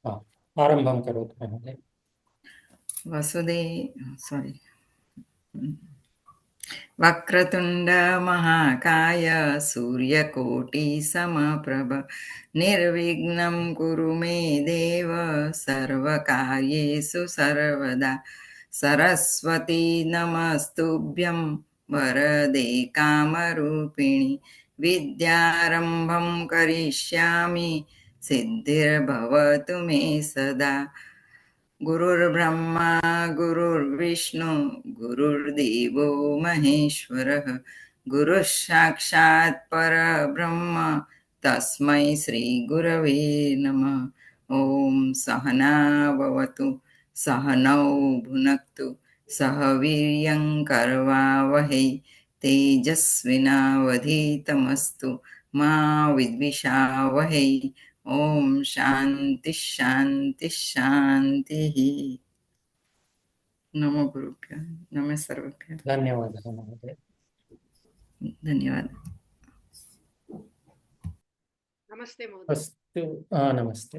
आरम्भं करोतु महोदय। वक्रतुंड महाकाय सूर्यकोटि समप्रभ निर्विघ्नं कुरु मे देव सर्वकार्येषु सर्वदा। सरस्वती नमस्तुभ्यं वरदे कामरूपिणि विद्यारम्भं करिष्यामि सिद्धिर्भवतु मे सदा। गुरुर्ब्रह्मा गुरुर्विष्णु गुरुर्देवो महेश्वरः गुरुः साक्षात् परब्रह्म तस्मै श्री गुरवे नमः। ओम सहना भवतु सहनौ भुनक्तु सह वीर्यं करवावहै तेजस्विनावधीतमस्तु मा विद्विषावहै। ओम शांति शांति शांति। नमो गुरुभ्यो नमः सर्वभ्यो धन्यवादः महोदय। धन्यवाद। नमस्ते महोदय। अस्तु, नमस्ते।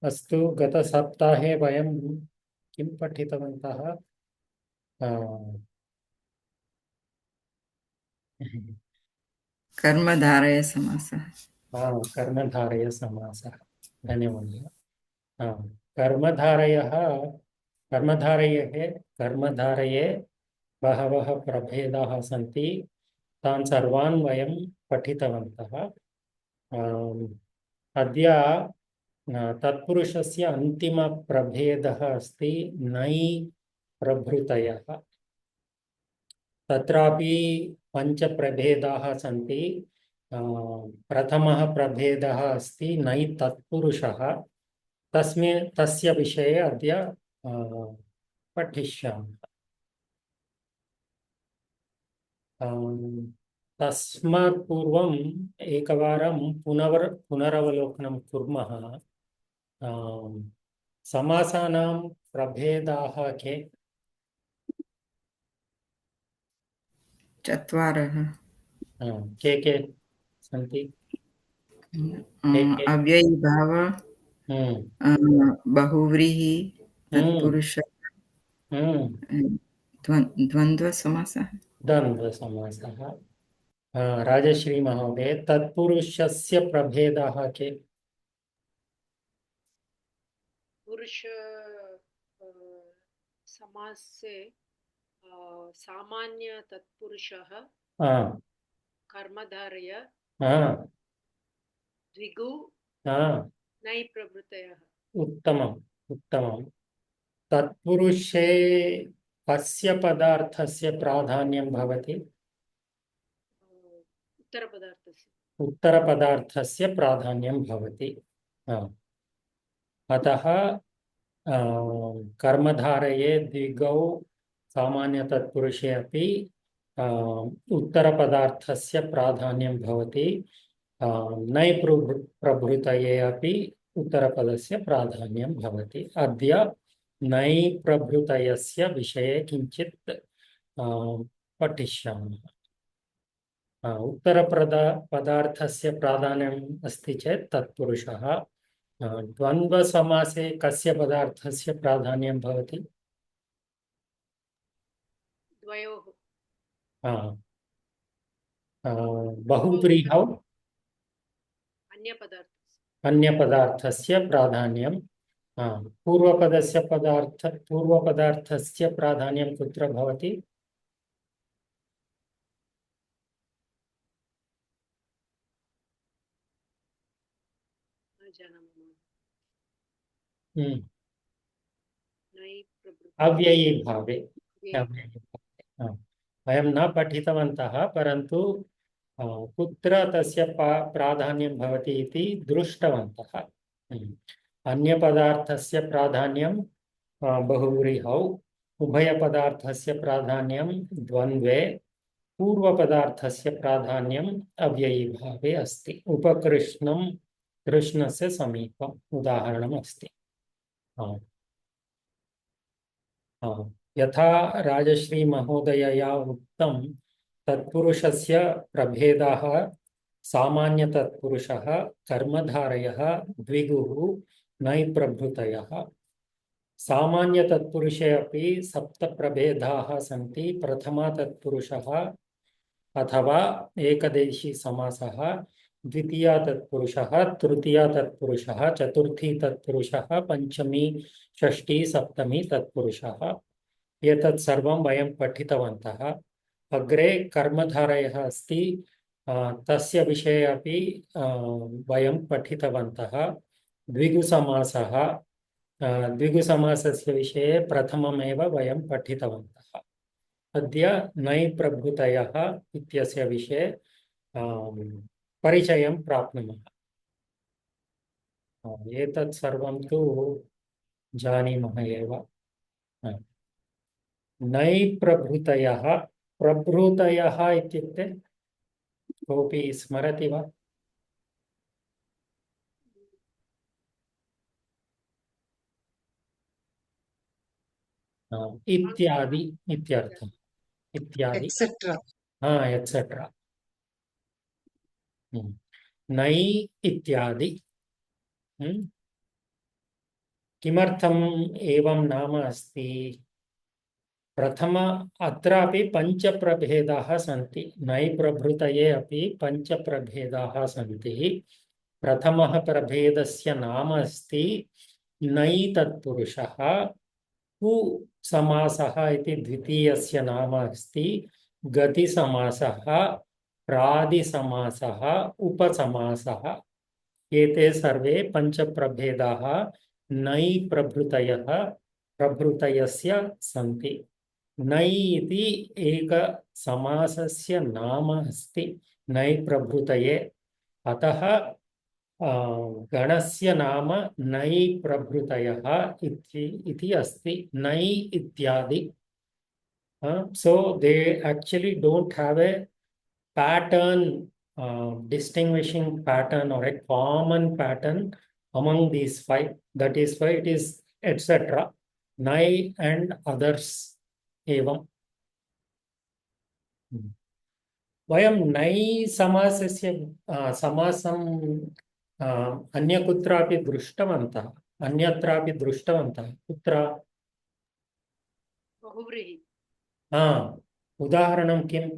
अस्तु, गतसप्ताहे वयं किं पठितवन्तः? कर्मधारय समासः। कर्मधारय समासः। धन्यवादः। कर्मधारयः कर्मधारये बहवः प्रभेदाः सन्ति। तान् सर्वान् वयं पठितवन्तः। अद्य तत्पुरुषस्य अन्तिमप्रभेदः अस्ति नै प्रभृतयः। तत्रापि पञ्चप्रभेदाः सन्ति। प्रथमः प्रभेदः अस्ति नै तत्पुरुषः। तस्य विषये अद्य पठिष्यामः। तस्मात् पूर्वम् एकवारं पुनरवलोकनं कुर्मः। समासानां प्रभेदाः के? चत्वारः। के सन्ति? अव्ययीभाव बहुव्रीहि तत्पुरुष द्वन्द्वसमासः। द्वन्द्वसमासः। राजश्री महोदय, तत्पुरुषस्य प्रभेदाः के? पुरुष समास से सामान्य तत्पुरुषः, कर्मधारय, द्विगु, नै प्रभृतयः। उत्तमम् उत्तमम्। तत्पुरुषे कस्य पदार्थस्य प्राधान्यं भवति? उत्तरपदार्थस्य प्राधान्यं भवति। अतः कर्मधारये द्विगौ सामान्यतत्पुरुषे अपि उत्तरपदार्थस्य प्राधान्यं भवति। नै प्रभृतये अपि उत्तरपदस्य प्राधान्यं भवति। अद्य नै प्रभृतयस्य विषये किञ्चित् पठिष्यामः। उत्तरपदार्थस्य प्राधान्यम् अस्ति चेत् तत्पुरुषः। द्वन्द्वसमासे कस्य पदार्थस्य प्राधान्यं भवति? द्वयोः। बहुव्रीहौ अन्यपदार्थस्य प्राधान्यं। पूर्वपदार्थस्य प्राधान्यं कुत्र भवति? अव्ययीभावे। वयं न पठितवन्तः, परन्तु कुत्र तस्य प्राधान्यं भवति इति दृष्टवन्तः। अन्यपदार्थस्य प्राधान्यं बहुव्रीहौ, उभयपदार्थस्य प्राधान्यं द्वन्द्वे, पूर्वपदार्थस्य प्राधान्यम् अव्ययीभावे अस्ति। उपकृष्णं कृष्णस्य समीपम् उदाहरणम् अस्ति। यथा राजश्री महोदयया उक्तं, तत्पुरुषस्य प्रभेदाः सामान्यतत्पुरुषः कर्मधारयः द्विगुः नै प्रभृतयः सामान्यतत्पुरुषे अपि सप्तप्रभेदाः सन्ति प्रथमा तत्पुरुषः अथवा एकदेशी समासः द्वितीया तत्पुरुषः तृतीया तत्पुरुषः चतुर्थी तत्पुरुषः पंचमी षष्ठी सप्तमी तत्पुरुषः एतत् सर्वं वयं पठितवन्तः अग्रे कर्मधारयः अस्ति तस्य विषये अपि वयं पठितवन्तः द्विगुसमासः द्विगुसमासस्य विषये प्रथममेव वयं पठितवन्तः अद्य नै प्रभृतयः इत्यस्य विषये परिचयं प्राप्नुमः एतत् सर्वं तु जानीमः एव नै प्रभृतयः प्रभृतयः इत्युक्ते कोऽपि स्मरति वा इत्यादि इत्यर्थः इत्यादि एक्सेट्रा एट्सेट्रा नै इत्यादि किमर्थम् एवं नाम अस्ति प्रथम अत्रापि पञ्चप्रभेदाः सन्ति नै प्रभृतये अपि पञ्चप्रभेदाः सन्ति प्रथमः प्रभेदस्य नाम अस्ति नै तत्पुरुषः कु समासः इति द्वितीयस्य नाम अस्ति गतिसमासः प्रादिसमासः उपसमासः एते सर्वे पञ्चप्रभेदाः नै प्रभृतयः प्रभृतयस्य सन्ति नै इति एक समासस्य नाम अस्ति नै प्रभृतये अतः गणस्य नाम नै प्रभृतयः इति अस्ति नै इत्यादि so they actually don't have a pattern distinguishing pattern or a common pattern among these five that is why it is etc नै and others एवं वयं नै समासस्य समासं अन्य कुत्रापि दृष्टवन्तः अन्यत्रापि दृष्टवन्तः कुत्र बहुव्रीहि उदाहरणं किम्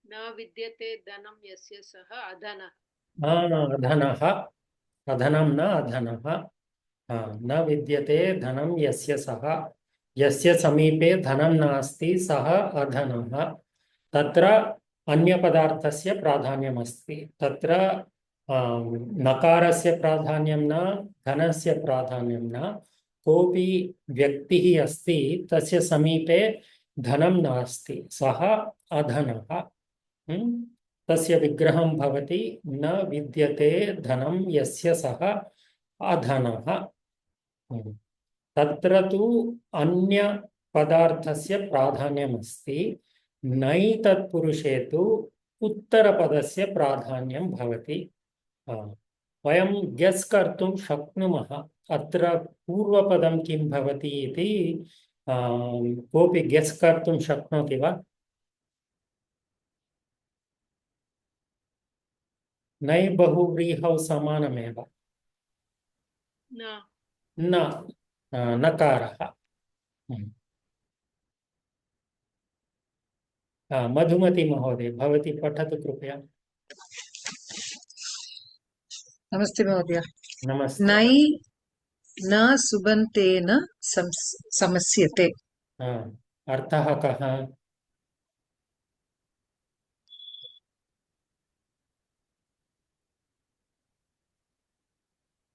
न विद्यते धनं यस्य सः अधनः अधनः अधनं न अधनः न विद्यते धनं यस्य सः यस्य समीपे धनं नास्ति सः अधनः तत्र अन्यपदार्थस्य प्राधान्यम् अस्ति तत्र नकारस्य प्राधान्यं न धनस्य प्राधान्यं न कोऽपि व्यक्तिः अस्ति तस्य समीपे धनं नास्ति सः अधनः तस्य विग्रहं भवति न विद्यते धनं यस्य सः अधनः तत्र तु अन्य पदार्थस्य प्राधान्यम् अस्ति नै तत्पुरुषे तु उत्तरपदस्य प्राधान्यं भवति वयं गेस् कर्तुं शक्नुमः अत्र पूर्वपदं किं भवति इति कोऽपि गेस् कर्तुं शक्नोति वा नै बहुव्रीहौ समानमेव न नकारः मधुमती महोदय भवती पठतु कृपया नमस्ते महोदय नमस्ते नै न सुबन्तेन समस्यते अर्थः कः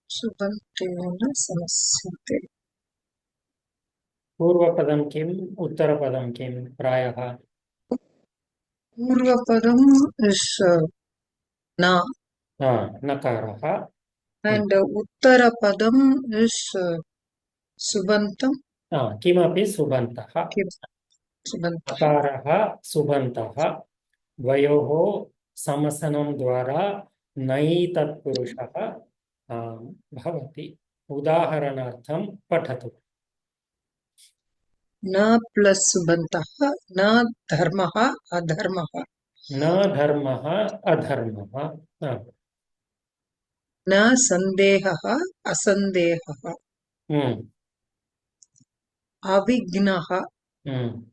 सुबन्तेन समस्यते पूर्वपदं किम् उत्तरपदं किं प्रायः पूर्वपदं is na नकारः and उत्तरपदं is सुबन्तं किमपि सुबन्तः सुबन्तः नकारः सुबन्तः द्वयोः समसनं द्वारा नै तत्पुरुषः भवति उदाहरणार्थं पठतु न प्लस सुबन्तः न धर्मः अधर्मः न धर्मः अधर्मः न सन्देहः असन्देहः हम्म अविघ्नः हम्म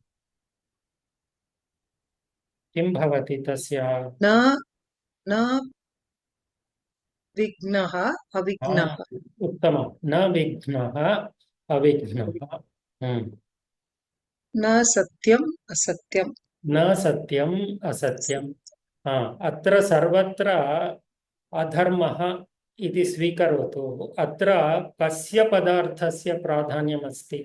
किं भवति तस्य न न विघ्नः अविघ्नः उत्तमं न विघ्नः अविघ्नः न सत्यम् असत्यम् न सत्यम् असत्यम् अत्र सर्वत्र अधर्मः इति स्वीकरोतु अत्र कस्य पदार्थस्य प्राधान्यमस्ति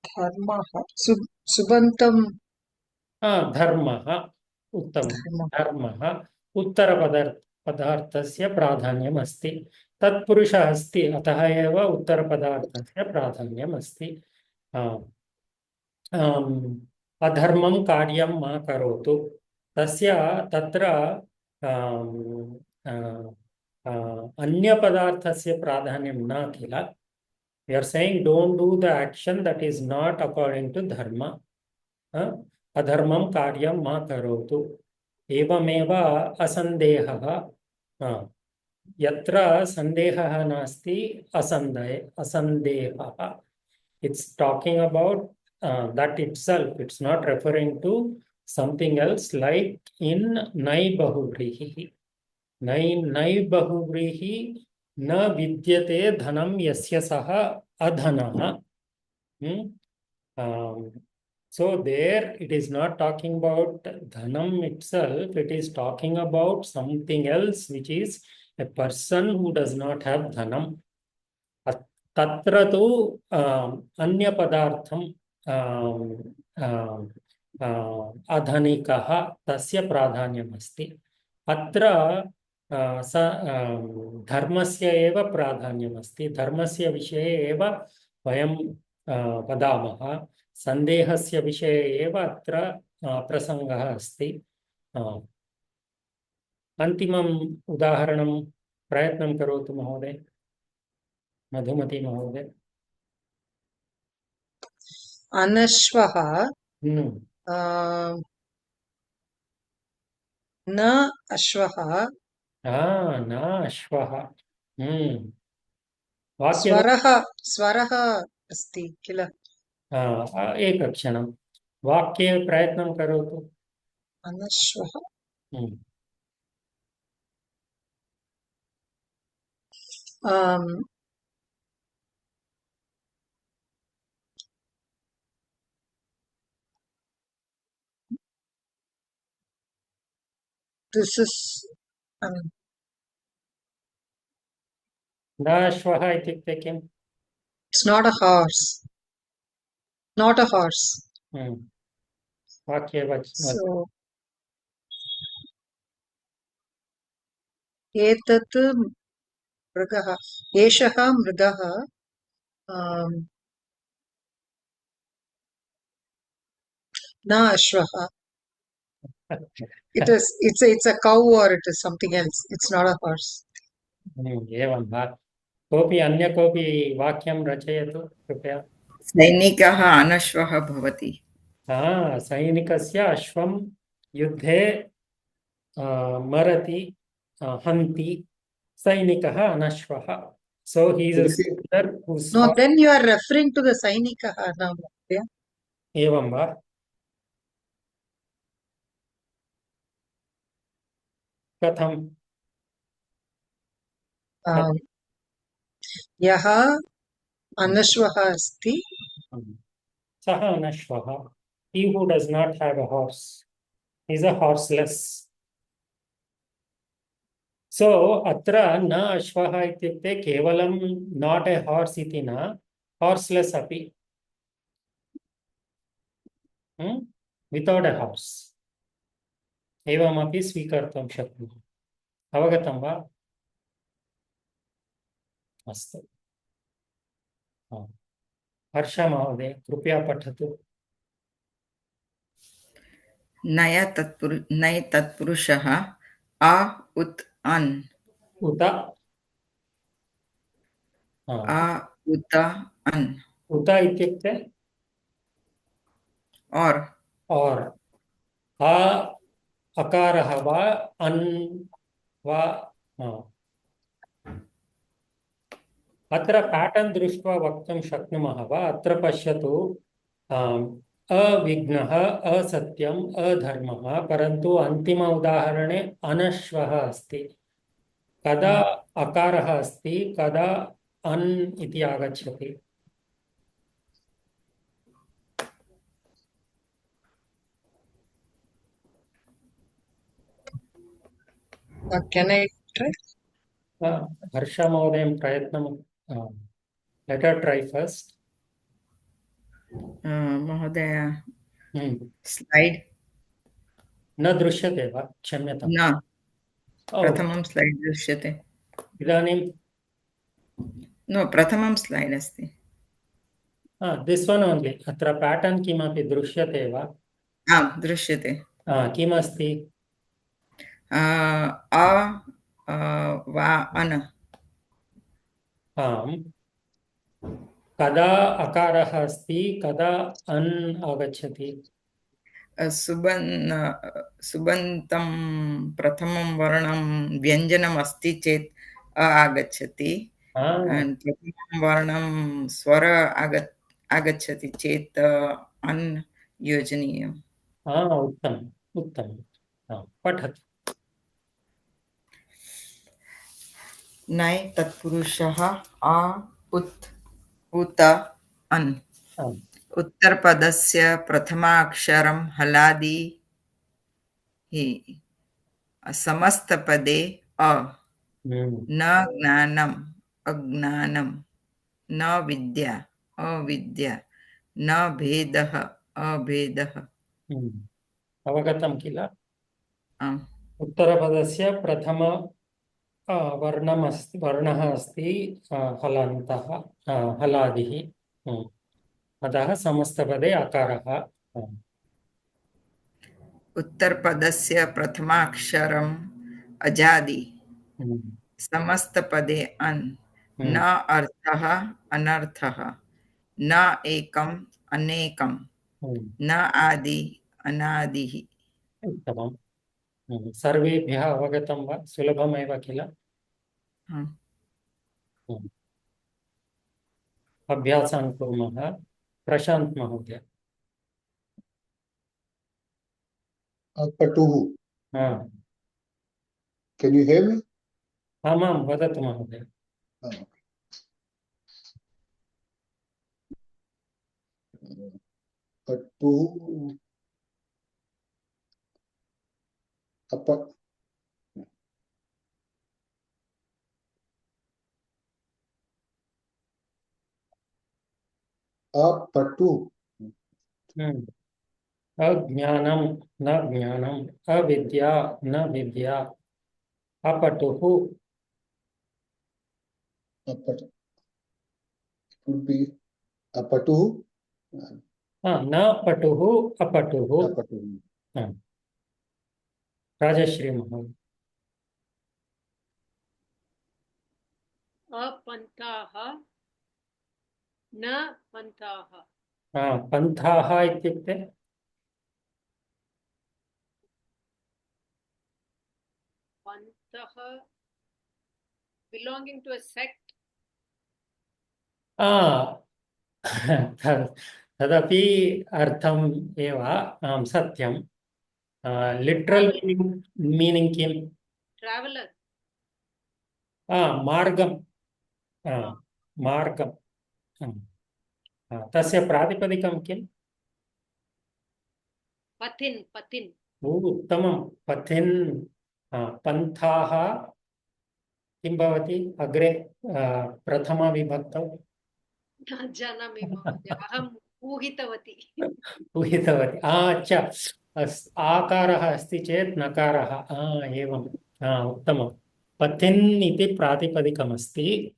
धर्मः सुबन्तं धर्मः उत्तमं धर्मः धर्मः उत्तरपदार्थस्य प्राधान्यम् अस्ति तत्पुरुषः अस्ति अतः एव उत्तरपदार्थस्य प्राधान्यम् अस्ति अधर्मं कार्यं मा करोतु तस्य तत्र अन्यपदार्थस्य प्राधान्यं न किल we are saying don't do the action that is not according to dharma अधर्मं कार्यं मा करोतु एवमेव असन्देहः यत्र सन्देहः नास्ति असन्देहः it's talking about that itself it's not referring to something else like in nai bahuvrihi nai bahuvrihi न विद्यते धनम यस्य सः अधनः so there it is not talking about dhanam itself it is talking about something else which is a person who does not have dhanam तत्र तु अन्य पदार्थं अधनिकः तस्य प्राधान्यमस्ति अत्र धर्मस्य एव प्राधान्यमस्ति धर्मस्य विषये एव वयं वदामः सन्देहस्य विषये एव अत्र प्रसङ्गः अस्ति अन्तिमम् उदाहरणं प्रयत्नं करोतु महोदय मधुमती महोदय अनश्वः न अश्वः न अश्वः स्वरः अस्ति किल एकक्षणं वाक्ये प्रयत्नं करोतु अनश्वः this is न अश्वः इत्युक्ते किम् it's not a horse वाक्ये so एतत् मृगः एषः मृगः न अश्वः it's a cow or it is something else it's not a horse एवं वा कोऽपि अन्य कोऽपि वाक्यं रचयतु कृपया सैनिकः अनश्वः भवति सैनिकस्य अश्वं युद्धे मरति हन्ति सैनिकः अनश्वः so he is a soldier who's no then you are referring to the सैनिकः now एवं वा कथं यः अनश्वः अस्ति सः अनश्वः he who does not have a horse is a horseless so अत्र न अश्वः इत्युक्ते केवलं not a horse इति न horseless अपि without a horse एवमपि स्वीकर्तुं शक्नुमः अवगतं वा अस्तु हर्ष महोदय कृपया पठतु नय तत्पुरुषः आ उत अन् उत आ उत अन् उत इत्युक्ते और आ अकारः वा अन् वा अत्र पैटर्न् दृष्ट्वा वक्तुं शक्नुमः वा? अत्र पश्यतु, अविघ्नः, असत्यम्, अधर्मः, परन्तु अन्तिम उदाहरणे अनश्वः अस्ति। कदा अकारः अस्ति, कदा अन् इति आगच्छति? Can I try? हर्षा महोदयं प्रयत्नं let her try first. महोदय हम्म। स्लैड् न दृश्यते वा? क्षम्यताम्। न ओ, प्रथमं स्लैड् दृश्यते। इदानीं नो प्रथमं स्लैड् अस्ति। This one only. अत्र पैटर्न् किमपि दृश्यते वा? आम् दृश्यते। किमस्ति? अ वा अन्। आम्। कदा अकारः अस्ति, कदा अन् आगच्छति? सुबन्तं प्रथमं वर्णं व्यञ्जनम् अस्ति चेत् अ आगच्छति। प्रथमं वर्णं स्वर आगच्छति चेत् अन् योजनीयम्। उत्तमम् उत्तमम्। पठतु। नै तत्पुरुषः आ उत् उत अन्। उत्तरपदस्य प्रथमाक्षरं हलादि हि समस्तपदे अ। न ज्ञानम् अज्ञानं, न विद्या अविद्या, न भेदः अभेदः। अवगतं किल? आम्। उत्तरपदस्य प्रथम वर्णः अस्ति हलन्तः, हलादिः। अतः समस्तपदे अकारः। उत्तरपदस्य प्रथमाक्षरम् अजादि, समस्तपदे अन्। न अर्थः अनर्थः, न एकम् अनेकं, न आदि अनादिः। उत्तमम्। सर्वेभ्यः अवगतं वा? सुलभमेव किल? अभ्यासान् कुर्मः। प्रशान्त् महोदय। पटुः। Can you hear me? आमां वदतु महोदय। पटुः अपटु। अज्ञानं न ज्ञानम्, अविद्या न विद्या, अपटुः। अपट would be अपटुः। न पटुः, अपटुः। राजश्री महोदय। अपन्थाः न पन्थाः। पन्थाः इत्युक्ते पन्थः belonging to a sect. तदपि अर्थम् एव। सत्यं। लिटरल मीनिंग किम्? ट्रैवलर। मार्गं। मार्गं। तस्य प्रातिपदिकं किम्? पथिन्। पथिन्। उत्तमं। पथिन्। पन्थाः किं भवति अग्रे प्रथमविभक्तौ? न जानामि महोदय, अहम् ऊहितवती। ऊहितवती। अच्छा, आकारः अस्ति चेत् नकारः। एवम्। उत्तमं। पथिन् इति प्रातिपदिकमस्ति।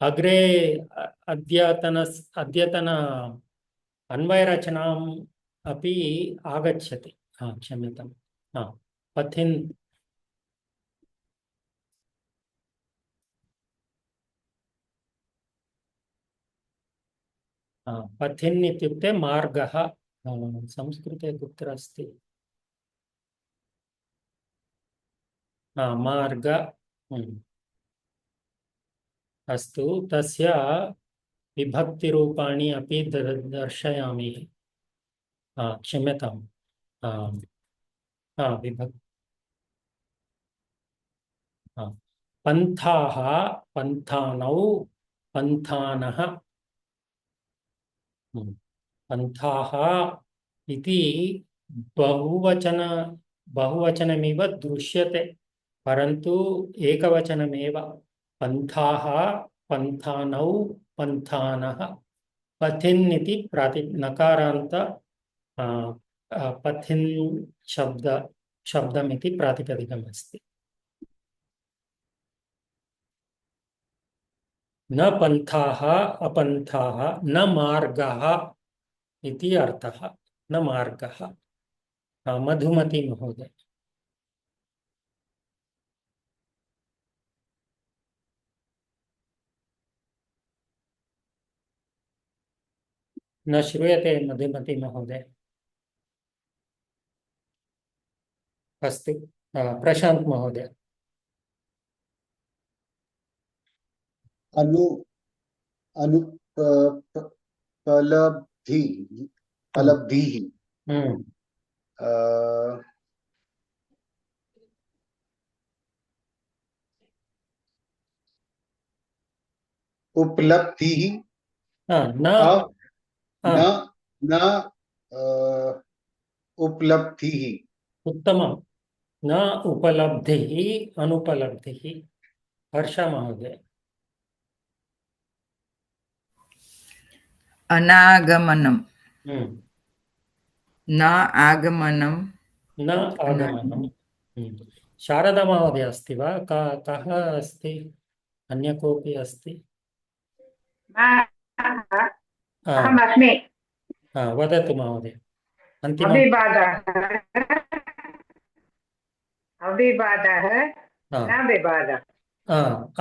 अग्रे अद्यतन अन्वयरचनाम् अपि आगच्छति। क्षम्यताम्। पथिन्। पथिन् इत्युक्ते मार्गः। संस्कृते कुत्र अस्ति? मार्ग। अस्तु, तस्य विभक्तिरूपाणि अपि दर्शयामि। क्षम्यताम्। विभक्ति। पन्थाः, पन्थानौ, पन्थानः। पन्थाः इति बहुवचनमिव दृश्यते, परन्तु एकवचनमेव। पन्थाः, पन्थानौ, पन्थानः। पथिन् इति नकारान्त पथिन् शब्दमिति प्रातिपदिकमस्ति। न पन्थाः अपन्थाः न मार्गः इति अर्थः। न मार्गः। मधुमती महोदय। न श्रूयते मधुमती महोदय। अस्तु, प्रशांत महोदय। अनु अनु पलब्धि पलब्धिः उपलब्धिः न न न उपलब्धिः। उत्तमं। न उपलब्धिः, अनुपलब्धिः। हर्ष महोदय। अनागमनं, न आगमनं, न आगमनं। शारदा महोदय अस्ति वा? कः अस्ति? अन्य कोऽपि अस्ति? अहमस्मि। वदतु महोदय। अन्तिमं। अविवादः न विवादः।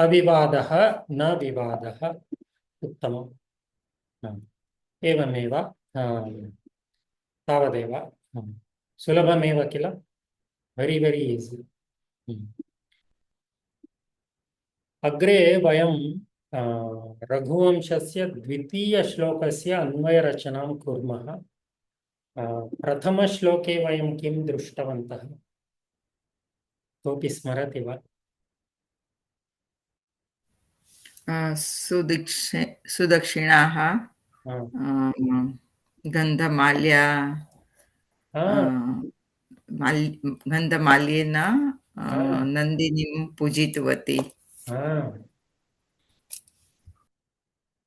अविवादः न विवादः। उत्तमम्। एवमेव। तावदेव। सुलभमेव किल? Very very easy. अग्रे वयं रघुवंशस्य द्वितीयश्लोकस्य अन्वयरचनां कुर्मः। प्रथमश्लोके वयं किं दृष्टवन्तः? कोऽपि स्मरति वा? सुदक्षिणाः, गन्धमाल्या, गन्धमाल्येन नन्दिनीं पूजितवती।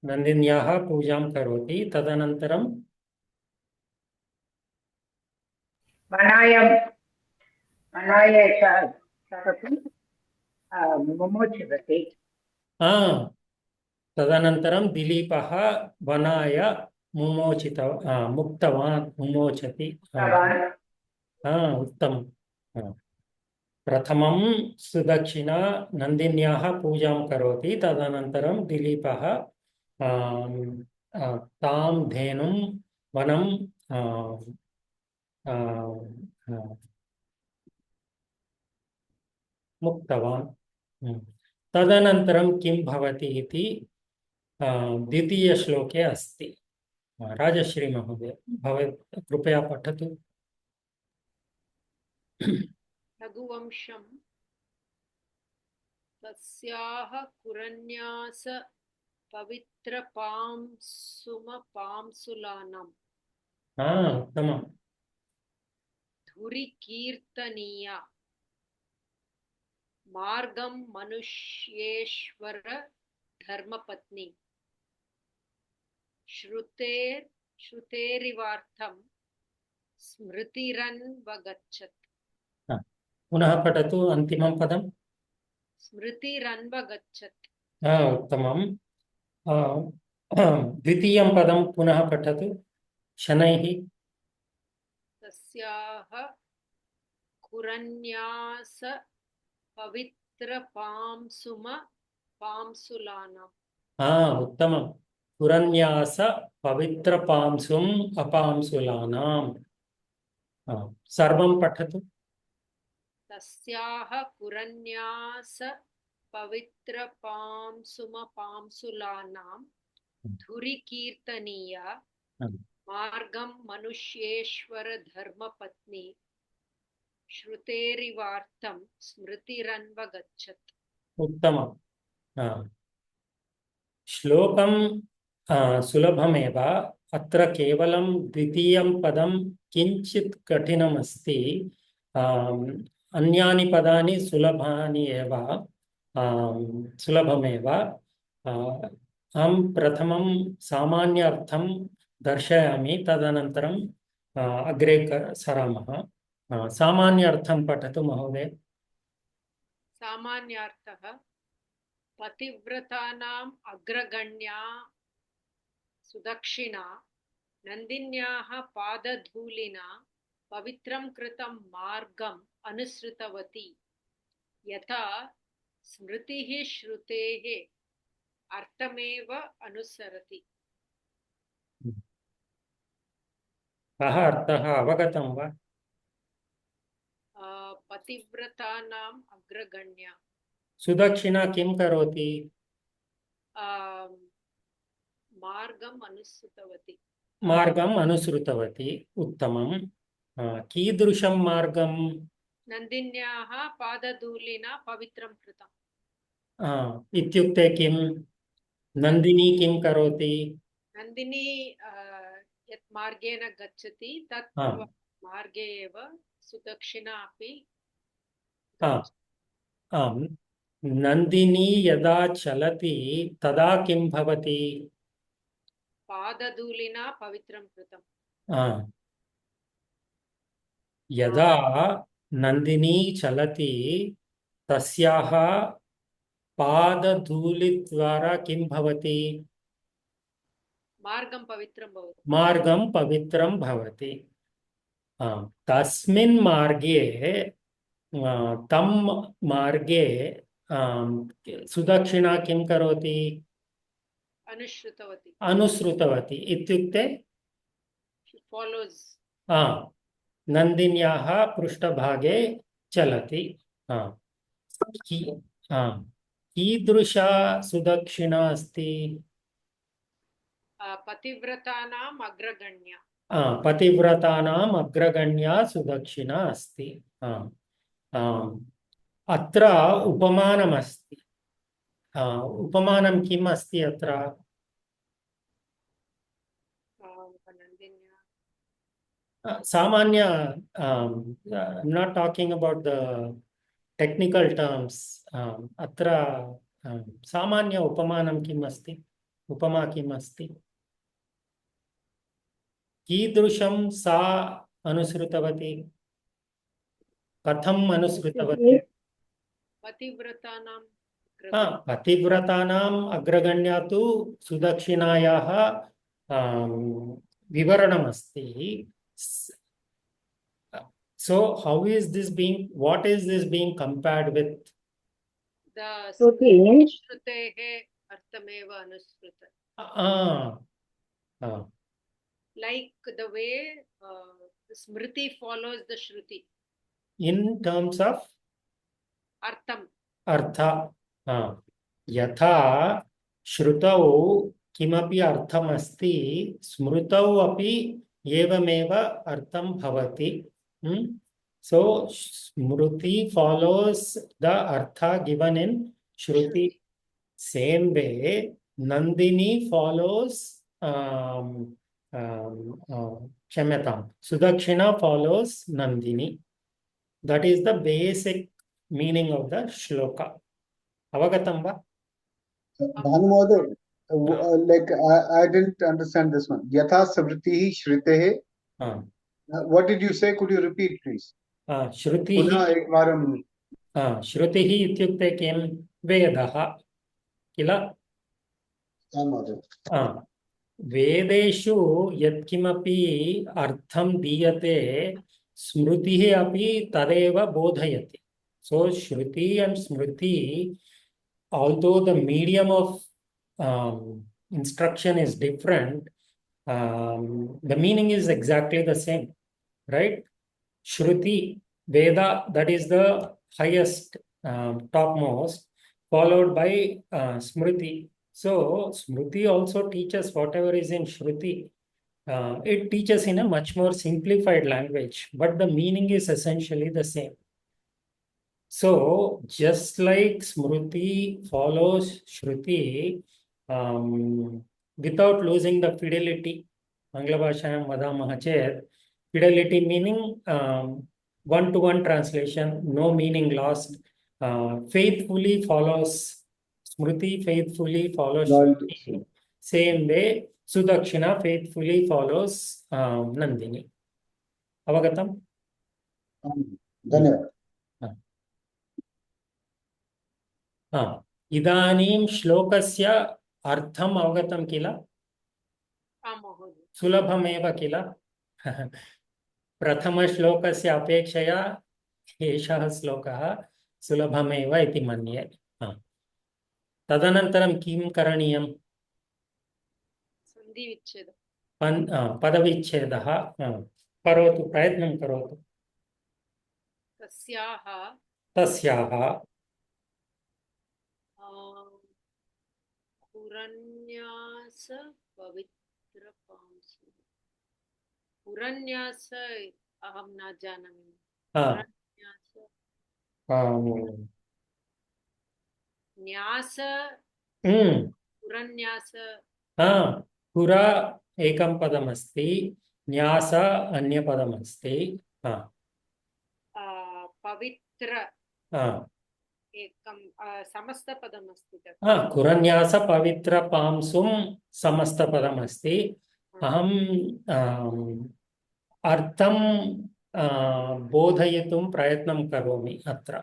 नन्दिन्याः पूजां करोति। तदनन्तरं मुमुक्षुवती। तदनन्तरं दिलीपः वनाय मुक्तवान्, मुमोचति। उत्तमं। प्रथमं सुदक्षिणा नन्दिन्याः पूजां करोति। तदनन्तरं दिलीपः तां धेनुं वनं मुक्तवान्। तदनन्तरं किं भवति इति द्वितीयश्लोके अस्ति। राजश्री महोदय, भवत् कृपया पठतु। रघुवंशं तस्याः कुरन्यास पवित्रपांसुलानां उत्तमं। धुरिकीर्तनीया मार्गं मनुष्येश्वर धर्मपत्नी श्रुतेरिवार्थं स्मृतिरन्वगच्छत्। पुनः पठतु अन्तिमं पदं। स्मृतिरन्वगच्छत्। उत्तमं। द्वितीयं पदं पुनः पठतु शनैः। तस्याः कुरन्यास पवित्रपांसुलानां। उत्तमं। कुरन्यास पवित्रपांसुम् अपांसुलानाम् सर्वं पठतु तस्याः कुरन्यास पवित्रपांसुमपांसुलानां धुरिकीर्तनीया मार्गं मनुष्येश्वर धर्मपत्नी श्रुतेरिवार्थं स्मृतिरन्वगच्छत्। उत्तमम् श्लोकं सुलभमेव अत्र केवलं द्वितीयं पदं किञ्चित् कठिनमस्ति अन्यानि पदानि सुलभानि एव सुलभमेव अहं प्रथमं सामान्य अर्थं दर्शयामि तदनन्तरं अग्रे सरामः सामान्य अर्थं पठतु महोदय सामान्यार्थः पतिव्रतानाम् अग्रगण्या सुदक्षिणा नन्दिन्याः पादधूलिना पवित्रं कृतं मार्गम् अनुसृतवती यथा स्मृतिः श्रुतेः अर्थमेव अनुसरति। कः अर्थः अवगतं वा पतिव्रतानाम् अग्रगण्या सुदक्षिणा किं करोति मार्गम् अनुसृतवती मार्गम् अनुसृतवती उत्तमं कीदृशं मार्गं नन्दिन्याः पादधूलिना पवित्रं कृतम् इत्युक्ते किं नन्दिनी किं करोति नन्दिनी यत् मार्गेण गच्छति तत् मार्गे एव सुदक्षिणा अपि आम् नन्दिनी यदा चलति तदा किं भवति पादधूलिना पवित्रं कृतम् यदा नन्दिनी चलति तस्याः पादधूलिद्वारा किं भवति मार्गं पवित्रं भवति मार्गं पवित्रं भवति तस्मिन् मार्गे तं मार्गे सुदक्षिणा किं करोति अनुसृतवती इत्युक्ते follows नन्दिन्याः पृष्ठभागे चलति कीदृशा सुदक्षिणा अस्ति पतिव्रतानाम् अग्रगण्या पतिव्रतानाम् अग्रगण्या सुदक्षिणा अस्ति अत्र उपमानमस्ति उपमानं किम् अस्ति अत्र सामान्य not talking about the technical terms अत्र सामान्य उपमानं किम् अस्ति उपमा किम् अस्ति कीदृशं सा अनुसृतवती कथम् अनुसृतवती पतिव्रतानाम् अग्रगण्या तु सुदक्षिणायाः विवरणमस्ति so how is this being what is this being compared with the shrutehe arthameva anusruta like the way the smriti follows the shruti in terms of artha yatha shrutau किमपि अर्थमस्ति स्मृतौ अपि एवमेव अर्थं भवति so smriti follows the artha given in shruti same way nandini follows kshamyatam sudakshina follows nandini that is the basic meaning of the shloka avagatam va Bhanu Mohoday, like I didn't understand this one. Yatha savritihi shritehe. What did you say? Could you repeat, please? Shrutihi. Punah ekvaram. Shrutihi ityukte किं वेदः किल वेदेषु यत्किमपि अर्थं दीयते स्मृतिः अपि तदेव बोधयति so shruti and smriti although the medium of instruction is different, the meaning is exactly the same, right? Shruti, Veda, that is the highest, topmost, followed by Smriti. So, Smriti also teaches whatever is in Shruti. It teaches in a much more simplified language, but the meaning is essentially the same. So, just like Smriti follows Shruti, without losing the fidelity, Angla Bhashayam vadamaha chet, fidelity meaning one-to-one translation, no meaning lost, faithfully follows Smriti, faithfully follows Loyalty. Shruti. Same way, Sudakshina faithfully follows Nandini. Avagatam? धन्यवाद. इदानीं श्लोकस्य अर्थम् अवगतं किल? आं महोदय. सुलभमेव किल? प्रथमश्लोकस्य अपेक्षया एषः श्लोकः सुलभमेव इति मन्ये. तदनन्तरं किं करणीयं? सन्धिविच्छेदः. पदविच्छेदः करोतु, प्रयत्नं करोतु. तस्याः पुरन्यास पवित्रपांसु. पुरन्यास अहं न जानामि. पुरन्यास न्यास पुरन्यास. पुरा एकं पदमस्ति, न्यास अन्यपदमस्ति. पवित्र एकं समस्तपदमस्ति तत्. कुरन्यास पवित्रपांसुं समस्तपदमस्ति. अहम् अर्थं बोधयितुं प्रयत्नं करोमि अत्र.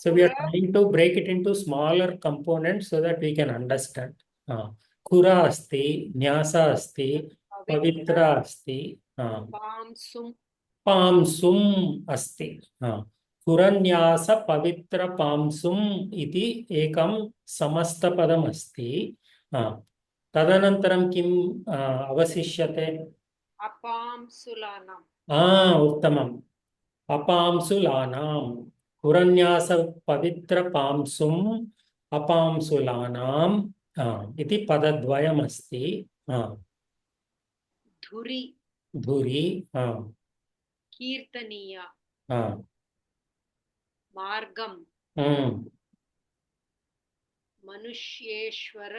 So we are trying to break it into smaller components so that we can understand. Kura asti, nyasa asti, pavitra asti, pamsum asti. Kuranyasa pavitra pamsum iti ekam samastapadam asti. Tadanantaram kim avasishyate? अपांसुलानां. उत्तमम्. अपांसुलानां. कुरन्यास पवित्र पांसुम् अपांसुलानाम् इति पदद्वयमस्ति. धुरि. धुरि. कीर्तनीया. मार्गम. मनुष्येश्वर.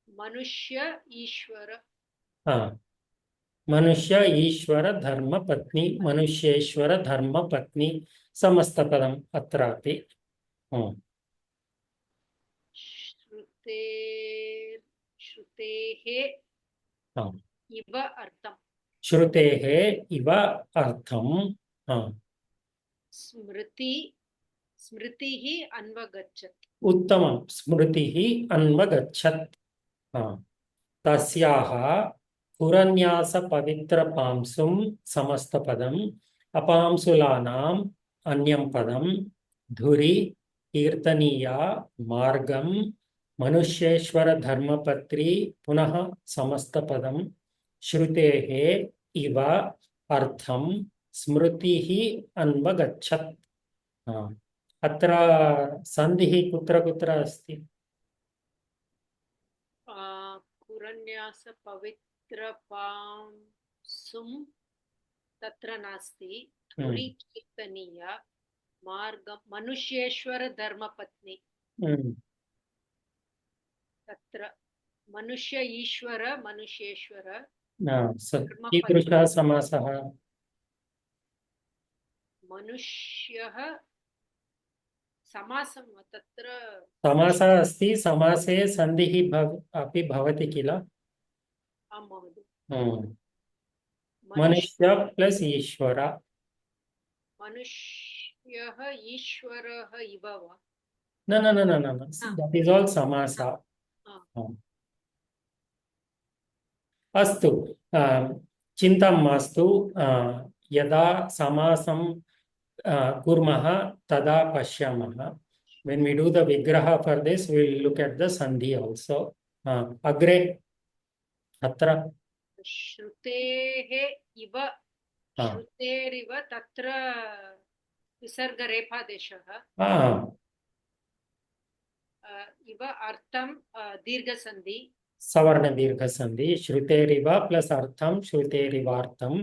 मनुष्य ईश्वर. मनुष्य ईश्वर धर्म पत्नी, मनुष्येश्वर धर्म पत्नी समस्तपदम् अत्रापि. श्रुतेः इव अर्थम्. श्रुतेः इव अर्थम्. स्मृतिः अन्वगच्छत्. उत्तमं. स्मृतिः अन्वगच्छत्. तस्याः पुरन्यास पवित्र पांसुं समस्तपदम् अपांसुलानाम् अन्यं पदं धुरि कीर्तनीया मार्गं मनुष्येश्वर धर्मपत्री पुनः समस्तपदं श्रुतेः इव अर्थं स्मृतिः अन्वगच्छत्. अत्र सन्धिः कुत्र कुत्र अस्ति? पुरन्यास पवित्रपांसुं तत्र नास्ति. धुरि कीर्तनीया मार्गं मनुष्येश्वर धर्मपत्नी. तत्र मनुष्य ईश्वर मनुष्येश्वर कीदृशः समासः? मनुष्यः समासं तत्र समासः अस्ति. समासे सन्धिः अपि भवति किल? आं महोदय. मनुष्य प्लस ईश्वर. मनुष्यः ईश्वरः इव वा? न न न न न न. That is all समासः. अस्तु, चिन्ता मास्तु. यदा समासं कुर्मः तदा पश्यामः. When we do the vigraha for this, we will look at the sandhi also. Agre, atra. श्रुतेः इव श्रुतेरिव तत्र विसर्गरेफादेशः इव अर्थं दीर्घसन्धि सवर्ण दीर्घ संधि श्रुतेरिव प्लस अर्थम श्रुतेरिवार्थम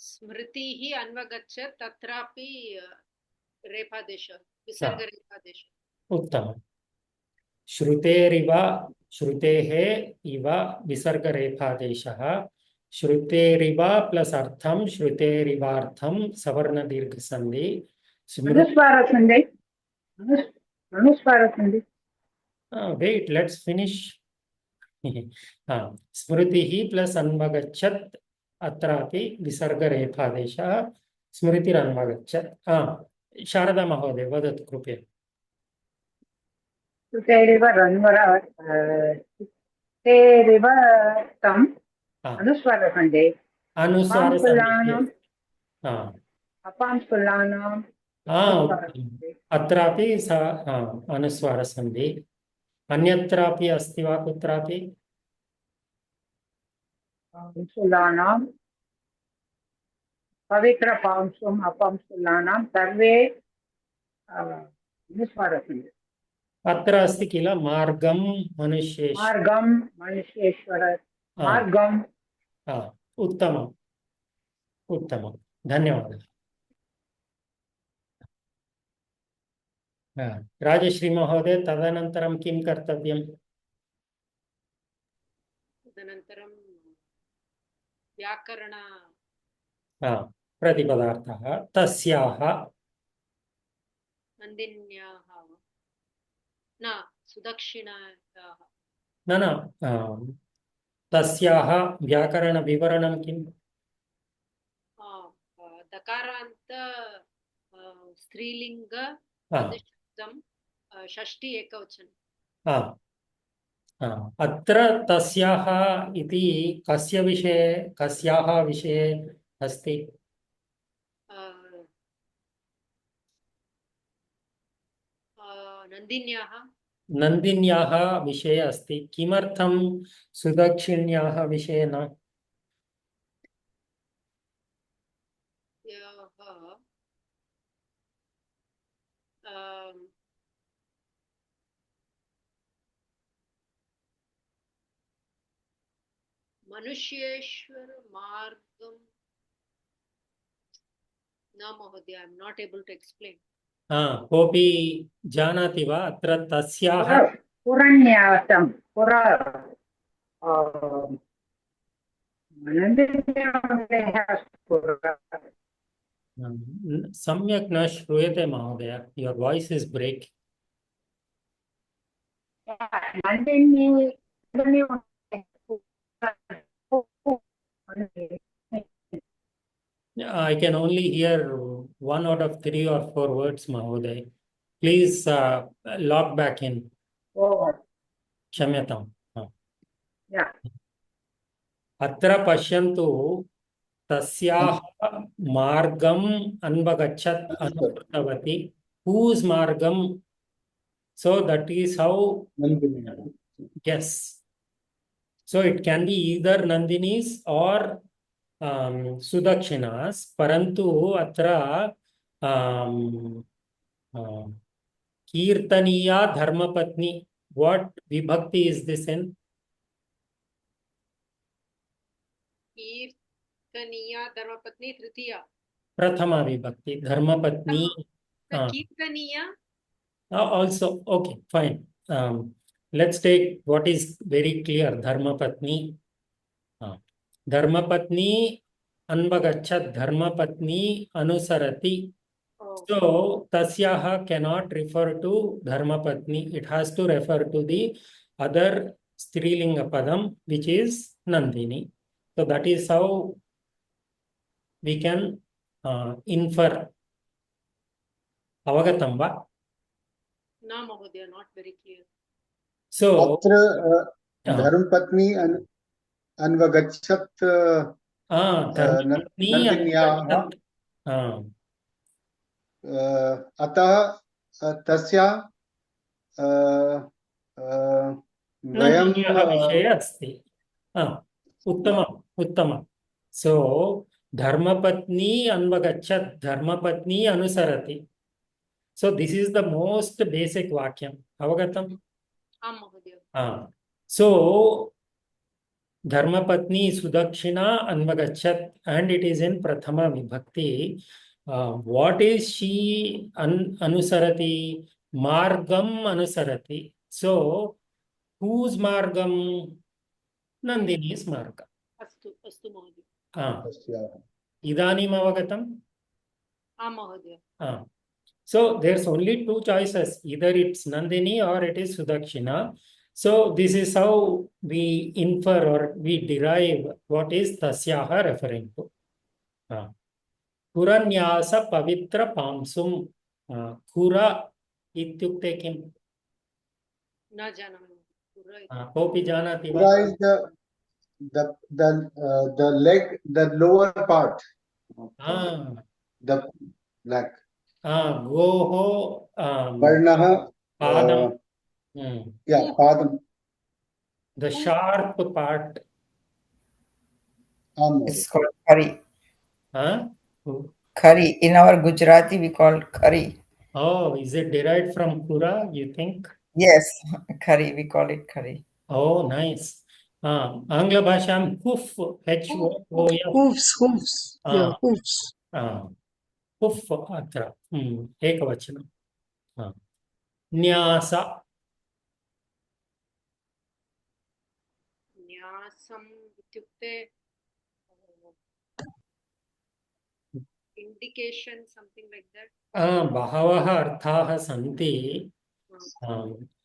स्मृतिः अन्वगच्छत् तत्रापि रेफादेशः विसर्गरेफादेशः उत्तम श्रुतेरिव श्रुतेः इव विसर्गरेफादेशः श्रुतेरिव प्लस अर्थम श्रुतेरिवार्थम सवर्ण दीर्घ संधि अनुस्वारसन्धि अनुस्वारसन्धि wait, let's finish. स्मृतिः प्लस अन्वगच्छत् अत्रापि विसर्गरेफादेशः स्मृतिरन्वगच्छत् शारदा महोदय वदतु कृपया श्रुतेरिव तेरिव तम् अनुस्वारसन्धि अनुस्वारसन्धि अपांस्कुलानाम् अत्रापि अनुस्वारसन्धि अन्यत्रापि अस्ति वा कुत्रापि पांशुलानां पवित्रपांशुम् अपांशुलानां सर्वे अनुस्वारसन्धि अत्र अस्ति किल मार्गं मनुष्येश्वर मार्गं मनुष्येश्वर मार्गं उत्तमम् उत्तमं धन्यवादः राजश्री महोदय तदनन्तरं किं कर्तव्यम् तदनन्तरं व्याकरण प्रतिपदार्थः तस्याः नन्दिन्याः न सुदक्षिणायाः न तस्याः व्याकरणविवरणं किम् दकारान्त स्त्रीलिङ्ग षष्ठी एकवचन अत्र तस्याः इति कस्य विषये कस्याः विषये अस्ति नन्दिन्याः विषये अस्ति किमर्थं सुदक्षिण्याः विषये न मनुष्येश्वर मार्गं न महोदय I am not able to explain कोऽपि जानाति वा अत्र तस्याः पुरन्यासं सम्यक् न श्रूयते महोदय your voice is break I can only hear 1 out of 3 or 4 words, Mahoday. Please log back in. Kshamyatam. Yeah. Atra pashyantu tasyaah margam anvagachat anupratavati. Whose margam? So that is how. Yes. So it can be either Nandini's or Sudakshinas, parantu atra Kirtaniya Dharmapatni. What vibhakti is this in? कीर्तनीया धर्मपत्नी तृतीया Prathama vibhakti Dharmapatni. कीर्तनीया Also okay fine. Let's take what is very clear. Dharmapatni. Dharmapatni anvagachat dharmapatni anusarati. So tasyaha cannot refer to dharmapatni. It has to refer to the other strilinga padam which is Nandini. So that is how we can infer. Avagatam va? No Mahodaya, not very clear. So अत्र धर्मपत्नी अन्वगच्छत् धर्मपत्नी नन्दिन्याः अतः तस्या वयं नन्दिन्याः विषये अस्ति उत्तमम् उत्तमम् सो धर्मपत्नी अन्वगच्छत् धर्मपत्नी अनुसरति so this is the most basic वाक्यम् अवगतम् आं महोदय सो धर्मपत्नी Sudakshina अन्वगच्छत् and it is in prathama vibhakti what is she anusarati margam anusarati so whose margam Nandini's margam अस्तु अस्तु महोदय तस्याः idanim avagatam आं महोदय so there's only two choices either it's Nandini or it is Sudakshina. So this is how we infer or we derive what is tasyaha referring to. Kuranyasa pavitra pamsum. Kura ityukte kim? न जानामि पुरा Kopi janati va? Pura is the leg, the lower part, the leg. Goho Varnaha, padam. yeah, padam. The sharp part. It's called curry. Huh? Curry. In our Gujarati, we call curry. Oh, is it derived from Kura, you think? Yes, curry. We call it curry. Oh, nice. Angla bhasham hoof, H-O-O-F. Hoofs. Yeah, hoofs. Hoof atra. Ekavachanam. Nyasa. न्यासम् इत्युक्ते indication something like that बहवः अर्थाः सन्ति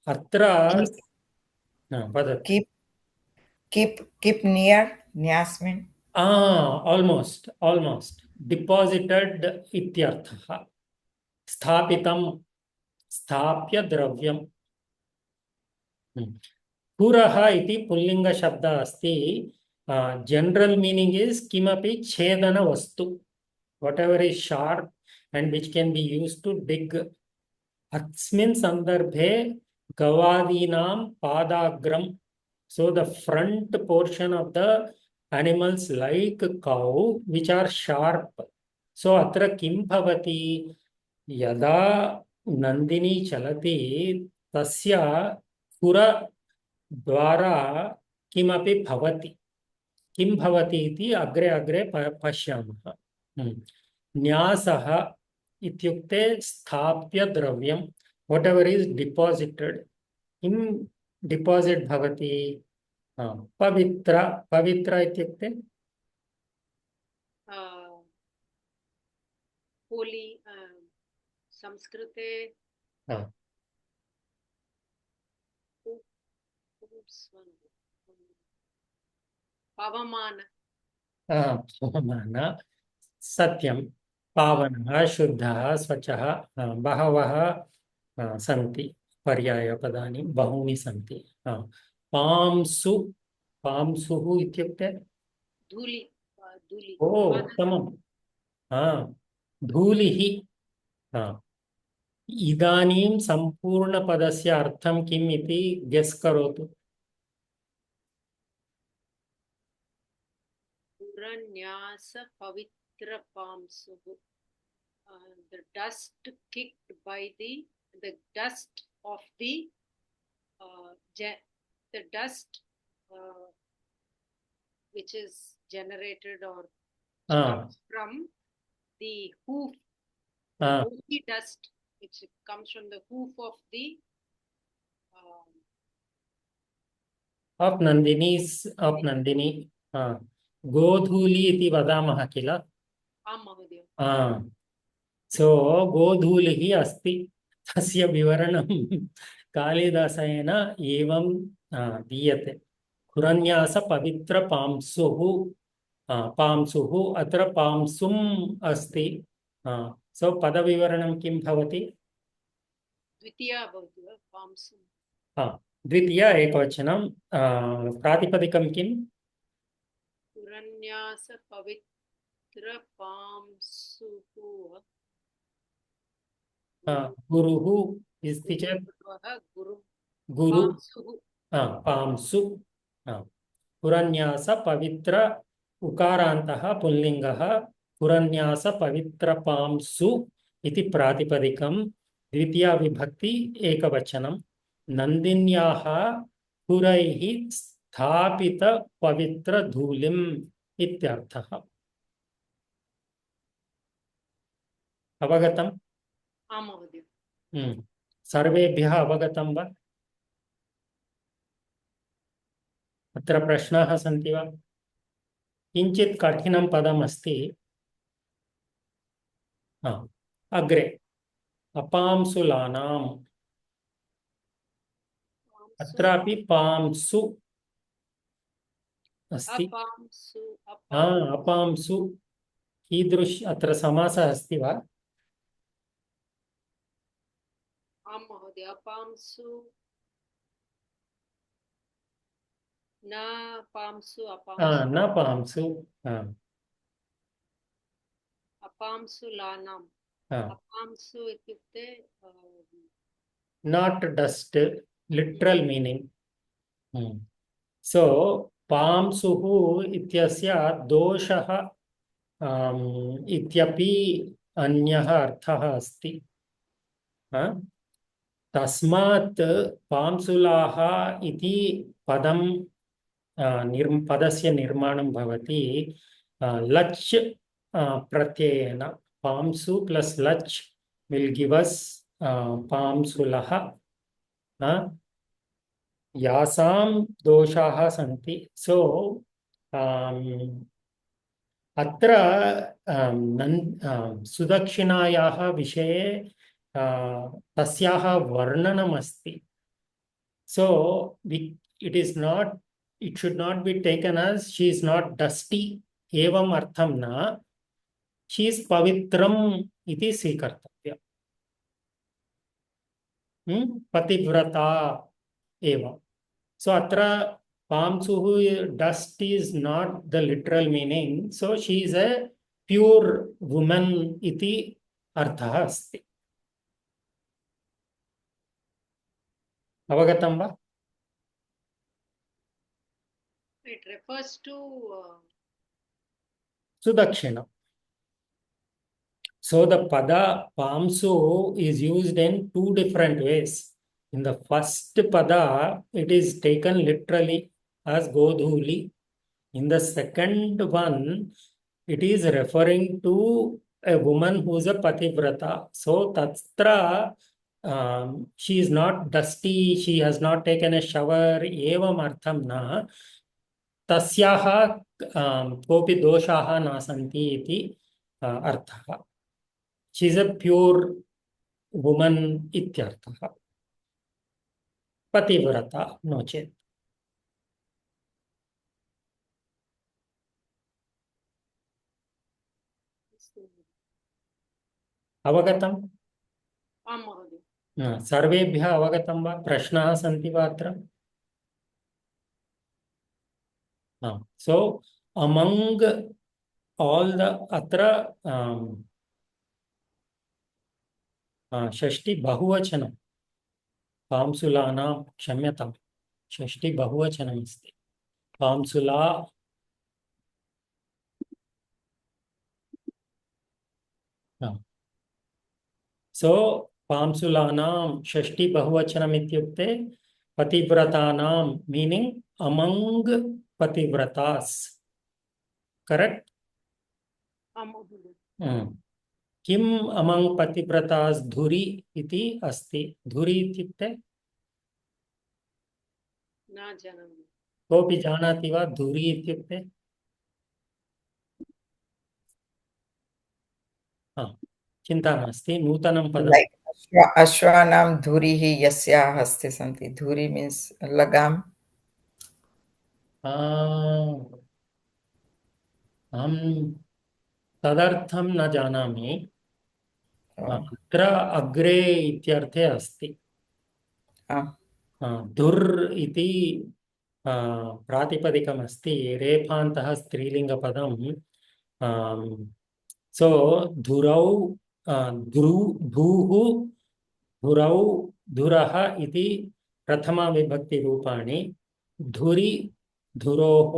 अत्र वदतु Keep near. Nyasmin. almost deposited ityarthah sthapitam स्थाप्य द्रव्यम पुरः इति pulling शब्द अस्ति जनरल मीनिंग इज किमपि छेदन वस्तु whatever is sharp and which can be used to dig अस्मिन् संदर्भे गवादीनां पादाग्रम so the front portion of the animals like cow which are sharp so अत्र किं भवति यदा नंदिनी चलति तस्य खुर द्वारा किमपि भवति किं भवति इति अग्रे अग्रे पश्यामः न्यासः इत्युक्ते स्थाप्य द्रव्यं whatever is deposited किं डिपॉजिट भवति पवित्र इत्युक्ते होली संस्कृते पवमान सत्यं पावनः शुद्धः स्वच्छः बहवः सन्ति पर्यायपदानि बहूनि सन्ति पांसुः इत्युक्ते धूलि ओ उत्तमं धूलिः इदानीं सम्पूर्णपदस्य अर्थं किम् इति गेस् करोतु पुरन्यास पवित्र पांसुः the dust kicked by the dust of the dust which is generated or comes from the hoof the dust which comes from the hoof of the of Nandini गोधूली इति वदामः किल आं महोदय सो गोधूलिः अस्ति तस्य विवरणं कालिदासेन एवं दीयते कुरन्यास पवित्र पांसुः अत्र पांसुम् अस्ति सो पदविवरणं किं भवति द्वितीया भवति वा पांसु द्वितीया एकवचनं प्रातिपदिकं किं कुरन्यास पवित्र पांसुः गुरुः अस्ति चेत् गुरुः गुरु गुरु पांसुः पांसु पुरन्यास पवित्र उकारान्तः पुल्लिङ्गः पुरन्यास पवित्र पांसु इति प्रातिपदिकं द्वितीया विभक्ति एकवचनं नन्दिन्याः पुरैः स्थापित पवित्र धूलिम् इत्यर्थः अवगतम् आम् महोदय सर्वेभ्यः अवगतं वा अत्र प्रश्नाः सन्ति वा किञ्चित् कठिनं पदमस्ति अग्रे अपांसुलानाम् अत्रापि पांसु अस्ति अपांसु अपांसु कीदृश अत्र समासः अस्ति वा आम् महोदय अपांसु न पांसु न पांसु अपांसुलानाम् अपांसु इत्युक्ते not dust literal meaning so पांसुः इत्यस्य दोषः इत्यपि अन्यः अर्थः अस्ति तस्मात् पांसुलाः इति पदं पदस्य निर्माणं भवति लच् प्रत्ययेन पांसु प्लस लच् will give us पांसुलः यासां दोषाः सन्ति सो अत्र सुदक्षिणायाः विषये तस्याः वर्णनमस्ति so it should not be taken as she is not dusty एवम् अर्थं न she is पवित्रम् इति स्वीकर्तव्यम् पतिव्रता एवं so अत्र पांसुः dust is not the literal meaning so she is a pure woman इति अर्थः अस्ति अवगतं वा it refers to Sudakshina. So the pada pamsu is used in two different ways. In the first pada, it is taken literally as Godhuli. In the second one, it is referring to a woman who is a pativrata. So tatra she is not dusty, she has not taken a shower, evam artham na. तस्याः कोऽपि दोषाः न सन्ति इति अर्थः शी is a pure woman इत्यर्थः पतिव्रता नो चेत् अवगतम् आम् महोदय सर्वेभ्यः अवगतं वा प्रश्नाः सन्ति वा अत्र so among all the atra षष्टि बहुवचनं पांसुलानां क्षम्यतां षष्टि बहुवचनम् अस्ति पांसुला so पांसुलानां षष्टि बहुवचनम् इत्युक्ते पतिव्रतानां meaning among Pativratas. Correct? Kim among Pativratas dhuri iti asti. Dhuri ityukte? न जानामि कोऽपि जानाति वा धुरी इत्युक्ते चिन्ता नास्ति नूतनं पदम् Like Ashwanam dhurihi yasya haste santi. Dhuri means lagam. अहं तदर्थं न जानामि अत्र अग्रे इत्यर्थे अस्ति धुर् इति प्रातिपदिकमस्ति रेफान्तः स्त्रीलिङ्गपदं सो धुरौ धूः धुरौ धुरः इति प्रथमाविभक्तिरूपाणि धुरि धुरोः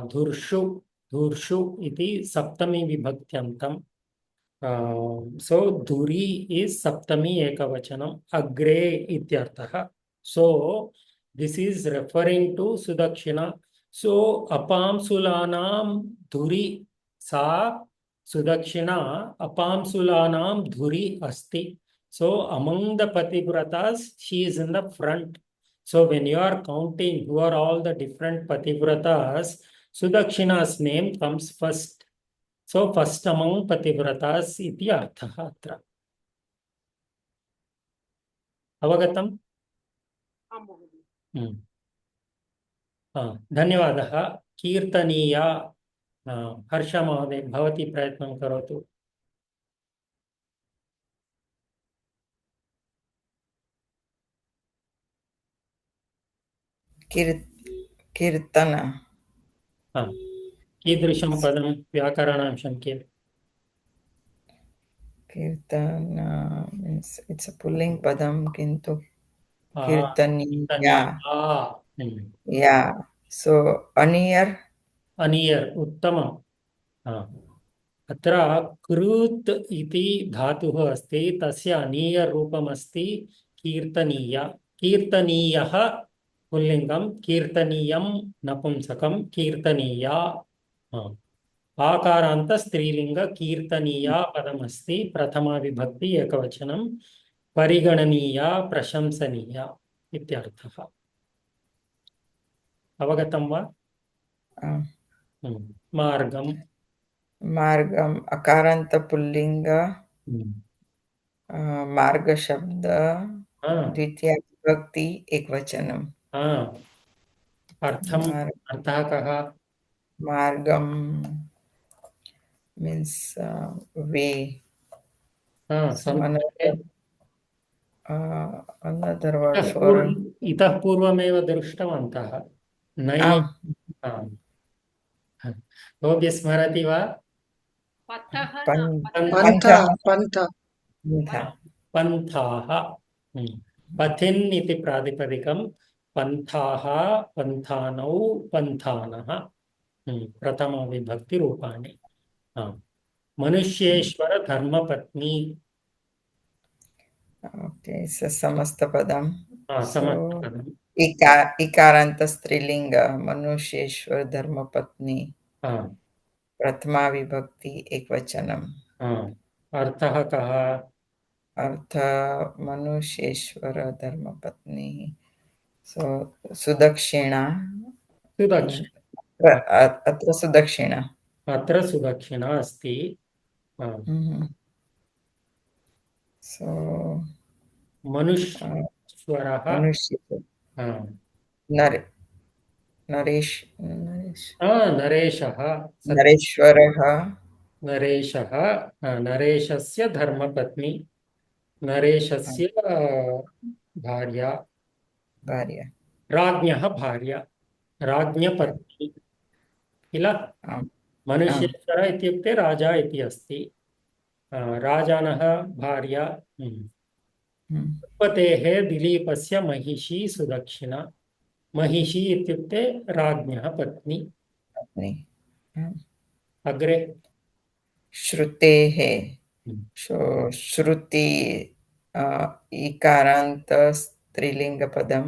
धुर्षु धुर्षु इति सप्तमी विभक्त्यन्तम् so dhuri is saptami ekavachanam agre ityartha. So this is referring to sudakshina. So apam sulanam dhuri sa sudakshina apam sulanam dhuri asti. So among the pativratas she is in the front. So when you are counting who are all the different pativratas, sudakshina's name comes first. So first among pativratas iti arthah atra. Avagatam? आं महोदय। धन्यवादः। कीर्तनीया हर्ष महोदय भवती प्रयत्नं करोतु। कीर्तन कीदृशं पदं व्याकरणांशं किम्? Kirtana means it's a pulling padam, kintu kirtaniya. Yeah. So aniyar. अनियर् उत्तमम्। अत्र कृत् इति धातुः अस्ति, तस्य अनीय रूपमस्ति कीर्तनीया। कीर्तनीयः पुल्लिङ्गं, कीर्तनीयं नपुंसकं, कीर्तनीया आकारान्त स्त्रीलिङ्ग कीर्तनीया पदमस्ति, प्रथमा विभक्ति एकवचनं, परिगणनीया प्रशंसनीया इत्यर्थः। अवगतं वा? मार्गं मार्गम अकारांत पुल्लिंग मार्ग शब्द द्वितीय विभक्ति एकवचनम। अर्थः कः? Margam means way. Another word for इतः पूर्वमेव दृष्टवन्तः। नयि कोऽपि स्मरति वा? पन्थाः पथिन् इति प्रातिपदिकं, पन्थाः पन्थानौ पन्थानः प्रथमा विभक्ति रूपाणि। मनुष्येश्वर धर्मपत्नी। ओके, समस्त पदम। समस्त पदम इकारांत स्त्रीलिंग मनुष्येश्वर धर्मपत्नी प्रथमा विभक्ति एकवचनम। अर्थः कः? अर्थ मनुष्येश्वर धर्मपत्नी। सो सुदक्षिणा। अत्र सुदक्षिणा। अत्र सुदक्षिणा अस्ति। सो मनुष्येश्वरः नरेशः नरेशस्य धर्मपत्नी, नरेशस्य भार्या, राज्ञः भार्या, राज्ञपत्नी किल? मनुष्येश्वर इत्युक्ते राजा इति अस्ति। राजानः भार्या। उत्पत्तेः दिलीपस्य महिषी सुदक्षिणा। महिषी इत्युक्ते राज्ञः पत्नी। अग्रे श्रुतेः। श्रुति इकारांत स्त्रीलिंग पदम।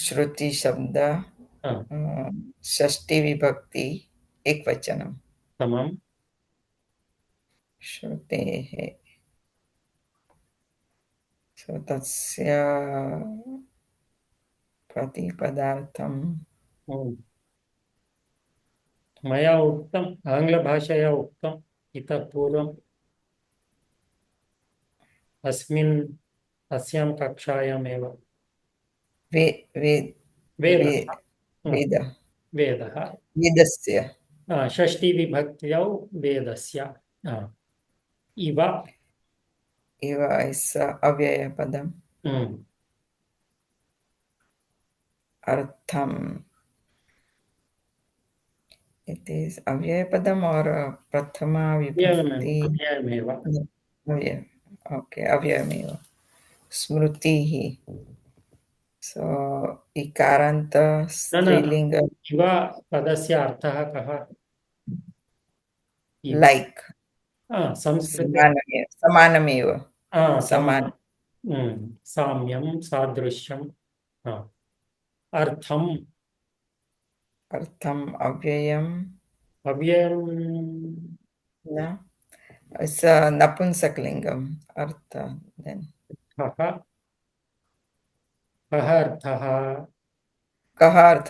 श्रुति शब्द षष्ठी विभक्ति एकवचनम। तमाम श्रुतेः। सो तस्य प्रतिपदार्थं मया उक्तम्, आङ्ग्लभाषया उक्तम् इतः पूर्वम् अस्यां कक्षायामेव। वेदस्य षष्ठी विभक्त्यौ वेदस्य। इव अव्ययपदम्। अर्थम् It is अव्ययपदम और प्रथमा विभक्ति अव्ययमेव अव्यय. Okay, अव्ययमेव. स्मृतिः. So इकारान्त न स्त्रीलिंग इव पदस्य अर्थः कः इव like संस्कृते समानमेव. समान साम्यं सादृश्यं अर्थम् अर्थम अव्ययम अव्ययं न. It's नपुंसकलिंगम. अर्थ then कः कः अर्थः कः अर्थ.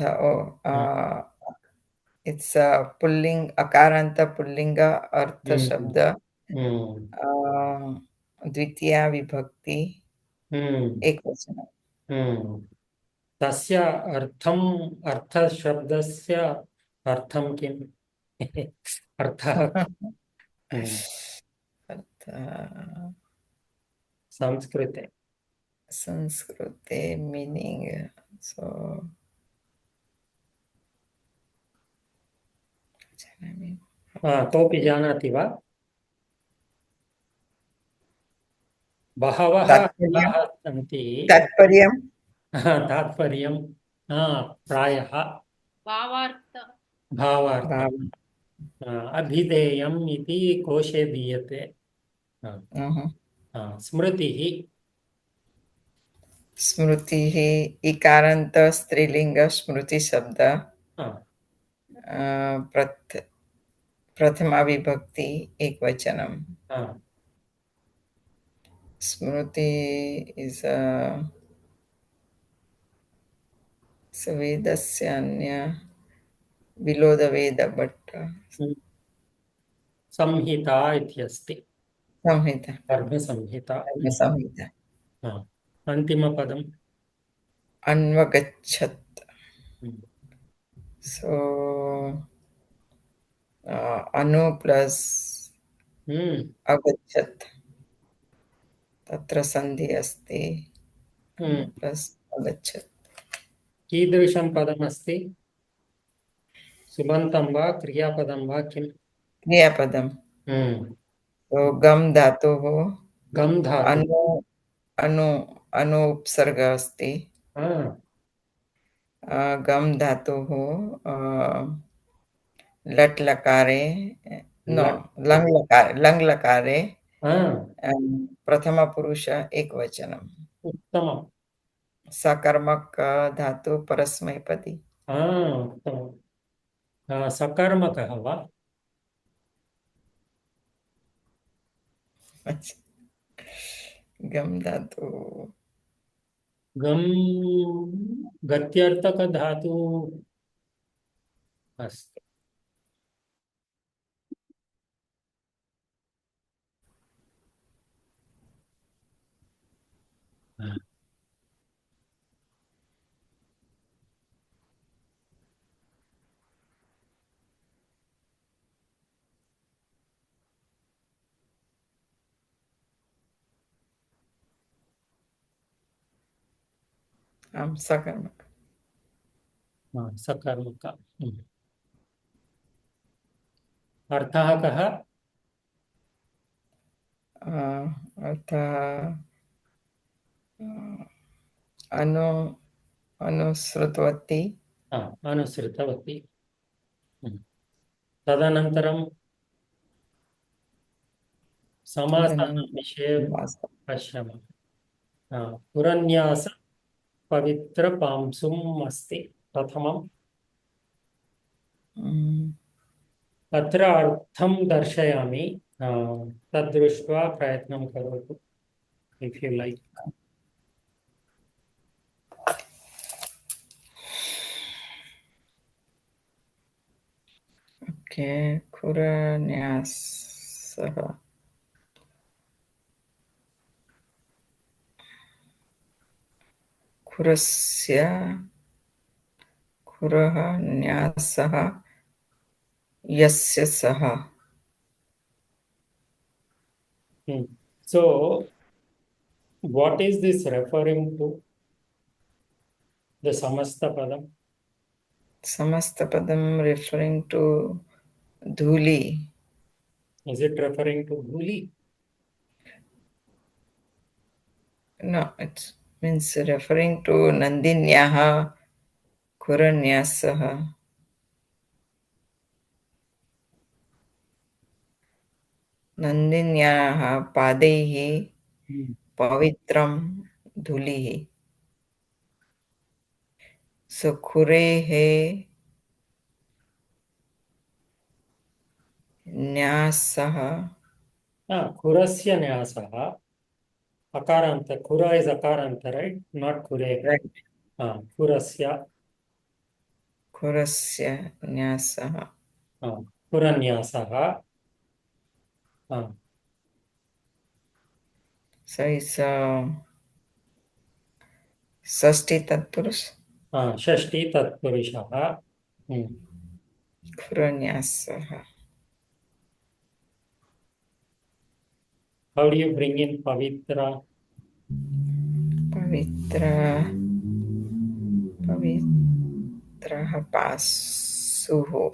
It's पुल्लिंग अकारान्त पुल्लिंग अर्थ शब्द द्वितीया विभक्ति एकवचन. तस्य अर्थशब्दस्य अर्थं किम् अर्थः संस्कृते मीनिंग. So कोऽपि जानाति वा बहवः अर्थाः सन्ति तात्पर्यं तात्पर्यं प्रायः भावार्थम् अभिधेयम् इति कोशे दीयते स्मृतिः स्मृतिः इकारान्त स्त्रीलिंग स्मृति शब्द प्रथमा विभक्ति एकवचनम. स्मृति is वेदस्य अन्य below the Veda, but संहिता इत्यस्ति संहिता. धर्मसंहिता. अन्तिमपदम् अन्वगच्छत्. So अनु प्लस अगच्छत् तत्र संधि अस्ति प्लस अगच्छत्. कीदृशं पदमस्ति सुबन्तं वा क्रियापदं वा किम् क्रियापदम्. तो गम धातुः गम धातु अनु अनु उपसर्ग अस्ति. गम धातुः लट् लकारे लङ् लकारे प्रथम पुरुष एकवचनम्. उत्तमम्. सकर्मक धातु परस्मैपदी. उत्तमम्. सकर्मकः वा गम धातु गम गत्यर्थक धातु अस्ति. सकर्मक. सकर्मक. अर्थः कः अर्थः अनुसृतवती. अनुसृतवती. तदनन्तरं समासविषये पश्यामः. पुरन्यास पवित्र पांसुम् अस्ति प्रथमम्. अत्र अर्थं दर्शयामि. तद्दृष्ट्वा प्रयत्नं करोतु इफ् यू लैक्. ओके. खुरन्यासः खुरस्य खुरः न्यासः यस्य सः. So what is this referring to? The samasta padam. Samastapadam referring to Dhuli. Is it referring to Dhuli? No, it means referring to Nandinyaha Kuranyasaha. Nandinyaha Padaihi Pavitram Dhulihi. So Kurehe Nyasaha. Kurasya Nyasaha. Akaranta. Kura is Akaranta, right? Not Kure. Right. Kurasya. Kurasya Nyasaha. Kuranyasaha. So it's Sashti Tatpurush. Shashti Tatpurushaha. Kuranyasaha. How do you bring in Pavitra? Pavitraha Pasuhu.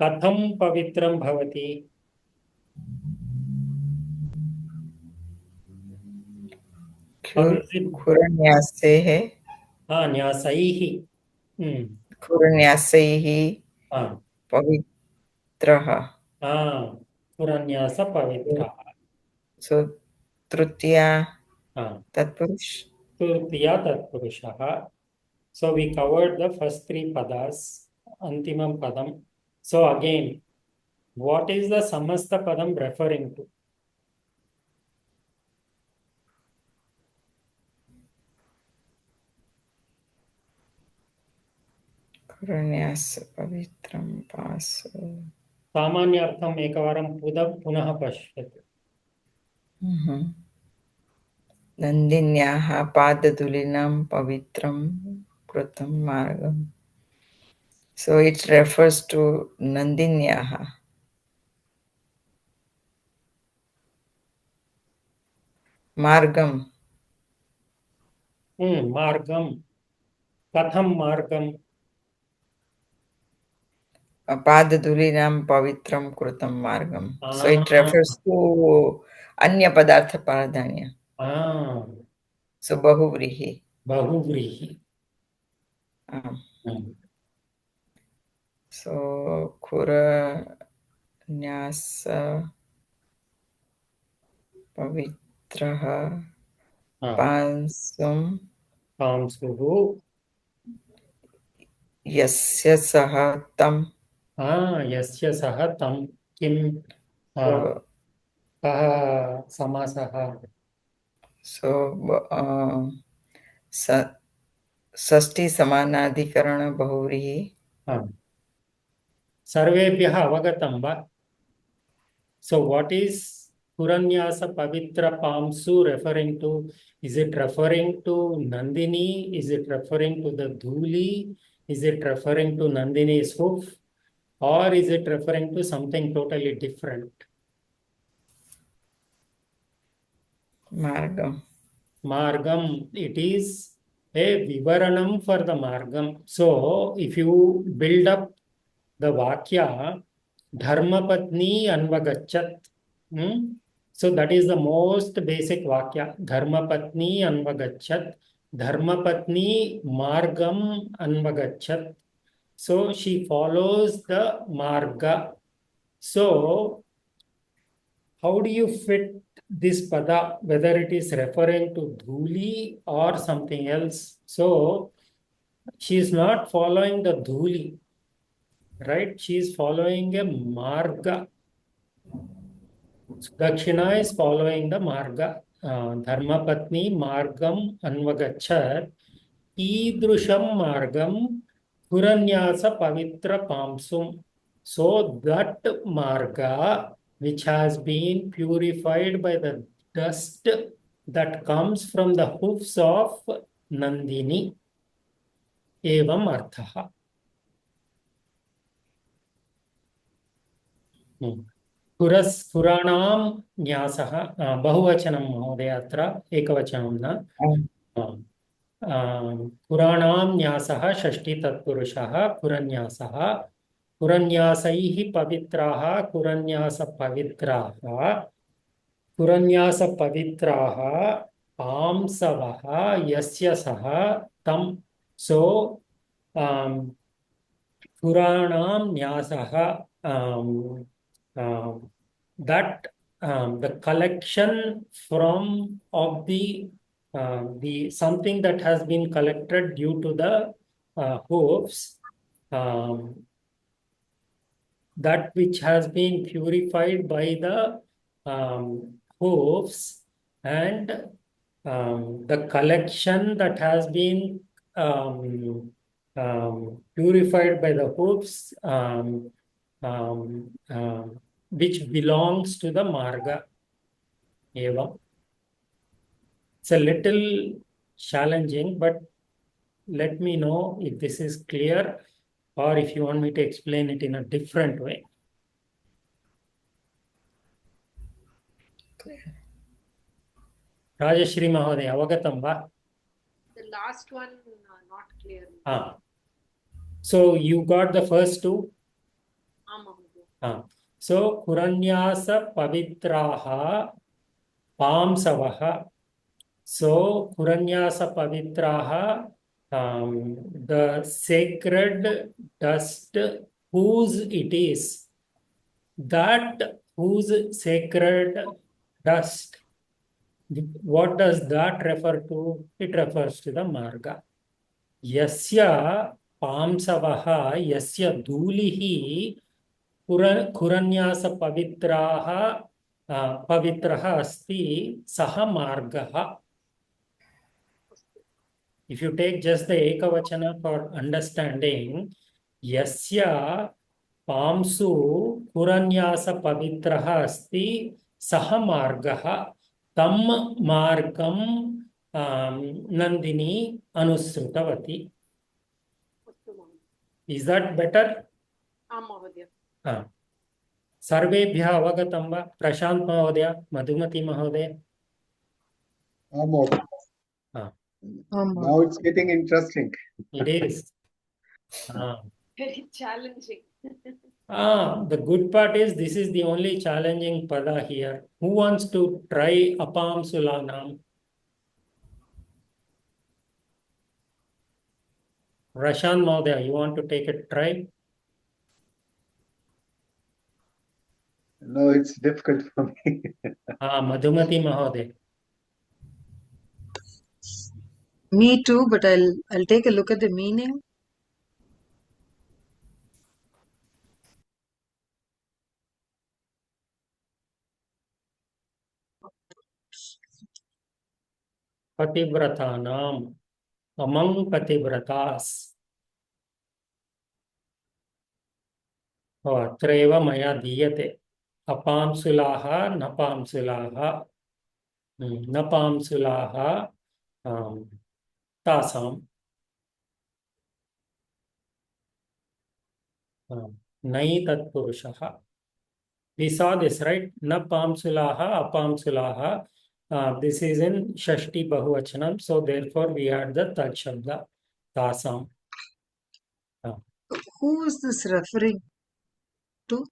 Katham Pavitram Bhavati? Kuranyasehe. Nyasaihi. Kuranyasehi Pavitraha. Kuranyasa Pavitra. So Trutiya Tatpurush. Tritiya Tatpurushaha. So we covered the first three padas. Antimam Padam. So again, what is the Samasta Padam referring to? Kuranyasa Pavitram Pasu. Samanyartham ekavaram punaha pashyatu. Nandinyaha Padadulinam Pavitram Krutam Margam. So it refers to Nandinyaha. Margam. Margam. Katham Margam. Padadulinam Pavitram Krutam Margam. So it refers to Anya Padartha Paradanya. So Bahuvrihi. Bahuvrihi. So Kuranyasa Pavitraha Pansum Pamsuhu. Yasya Saha Tam. Yasya Saha Tam Kim Samasaha. So Sashti Samanadhikarana Bahuvrihi. Sarvebhyah avagatam va. So what is Kuranyasa Pavitra Pamsu referring to? Is it referring to Nandini? Is it referring to the Dhuli? Is it referring to Nandini's hoof? Or is it referring to something totally different? Margam. Margam, it is a Vivaranam for the Margam. So if you build up the Vakya, Dharmapatni Anvagachat. So that is the most basic Vakya. Dharmapatni Anvagachat. Dharmapatni Margam Anvagachat. So she follows the Marga. So how do you fit this pada, whether it is referring to Dhuli or something else? So she is not following the Dhuli, right? She is following a Marga. Dakshina is following the Marga. Dharmapatni Margam Anvagachat. Idrusham Margam Kuranyasa Pavitra Pamsum. So that Marga, which has been purified by the dust that comes from the hoofs of Nandini. Evam Arthaha. Puranam Nyasaha. Bahuvachanam Mahodaya atra ekavachanam na. पुराणां न्यासः षष्ठी तत्पुरुषः पुरन्यासः पुरन्यासैः पवित्राः पुरन्यासपवित्राः पांसवः यस्य सः तं सो पुराणां न्यासः that the collection from of the something that has been collected due to the hopes, that which has been purified by the hopes, and the collection that has been purified by the hopes, which belongs to the marga. Eva. It's a little challenging, but let me know if this is clear or if you want me to explain it in a different way. Rajashri Mahoday, avagatam va? The last one, not clear. So you got the first two? Mahodaya. So Kuranyasa Pavitraha Pamsavaha. So Kuranyasa Pavitraha, the sacred dust, whose it is, that whose sacred dust, what does that refer to? It refers to the marga. Yasya Pamsavaha, Yasya Dhulihi Kuranyasa Pavitraha Pavitraha Asti Saha Margaha. If you take just the Ekavachana for understanding, Yasya Pamsu Kuranyasa Pavitraha Asti Saha Margaha Tam Margam Nandini Anusrutavati. Is that better? Mahodaya. सर्वेभ्यः अवगतं वा? प्रशांत महोदय, मधुमती महोदय. Now it's getting interesting. It is. Very challenging. The good part is this is the only challenging pada here. Who wants to try Apam Sulanam? Prashant Mahodaya, you want to take a try? No, it's difficult for me. Madhumati Mahodaya. Me too, but I'll take a look at the meaning. Pativratanam, among Pativratas. Atreva maya diyate. Apamsulaha, napamsulaha, napamsulaha, tasam. Nai tatpurushaha. We saw this, right? Napamsulaha, apamsulaha. This is in Shashti Bahuvachanam. So therefore we add the Tat Shabda, tasam. Who is this referring to?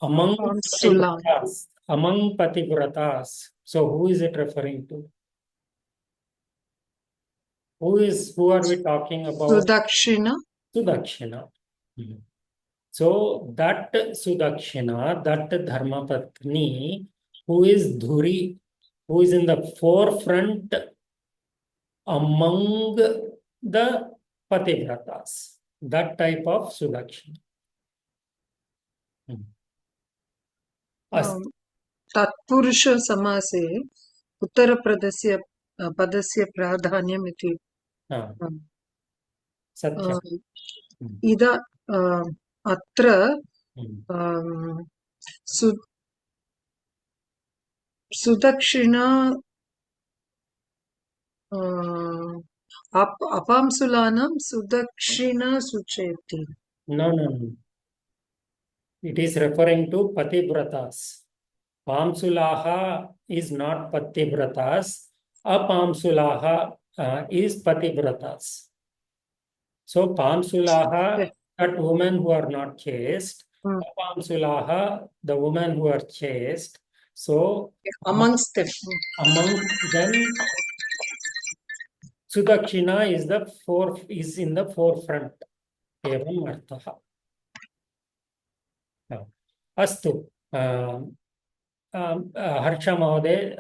Among Pamsula. Pativratas. Among Pativratas. So who is it referring to? Who are we talking about? Sudakshina. Sudakshina. So that Sudakshina, that Dharmapatni, who is Dhuri, who is in the forefront among the Pativratas. That type of Sudakshina. Tatpurusha samase उत्तरपदस्य पदस्य प्राधान्यम् इति सत्यम् इदा अत्र सुदक्षिणा अपांसुलानां सुदक्षिणा सूचयति. No. It is referring to Pativratas. Pamsulaha is not Pativratas. Apamsulaha is Pativratas. So Pamsulaha, that women who are not chaste. Apamsulaha, the women who are chaste. So Amongst them. among them, Sudakshina is in the forefront. Evam arthaha. Astu. हर्ष महोदय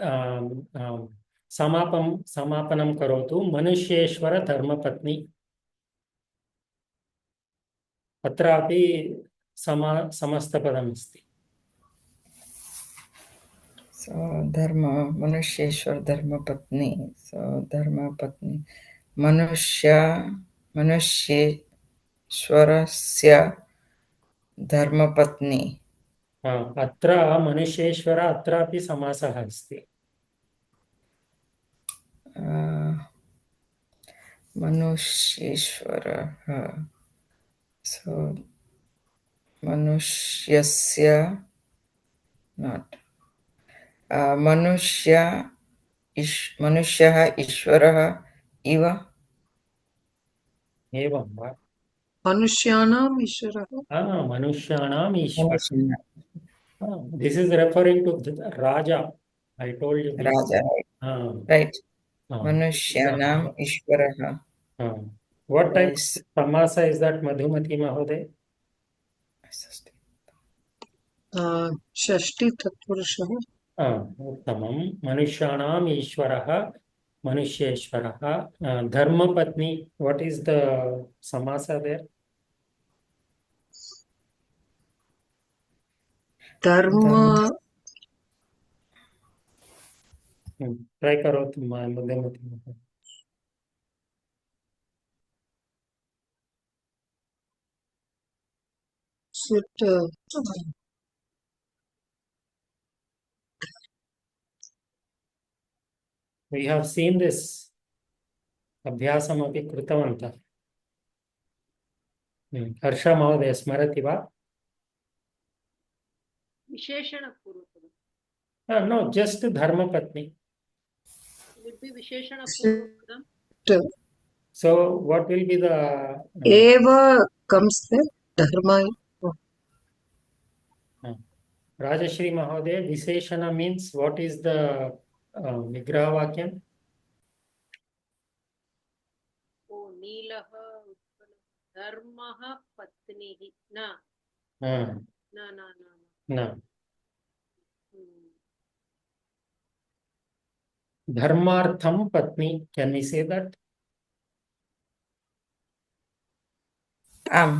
समापनं करोतु मनुष्येश्वर धर्मपत्नी अत्रापि समस्तपदमस्ति So dharma manusheshwar dharma patni. So dharma patni manusheshwarasya dharma patni. अत्र मनुष्येश्वर अत्रापि समासः अस्ति Manusheshwarah. So manushyasyah not manushya manushyaha ishwarah iva. एवं वा Manushyanam Ishwarah. मनुष्याणाम् ईश्वर this is referring to Raja. I told you this. Raja, right. Ah. Manushyanam ishwarah. What type of samasa is that, Madhumati Mahoday? Shashti Tatpurusha. Uttamam. Manushyanam Ishwarah, Manusheshwarah. Dharmapatni, what is the samasa there? Dharma. Try karotu, Madhumati Mahoday. We have seen this abhyasam api krutavantah. Harsha Mahoday smarati va? Visheshana Purvapadam. No, just Dharmapatni. Would be Visheshana Purvapadam. So what will be the Eva comes there. Dharma. Rajashri Mahoday, Visheshana means what is the Vigraha Vakyam? Oh, Neelaha Dharmaha Patnihi. Na. No. Dharmartham Patni. Can we say that?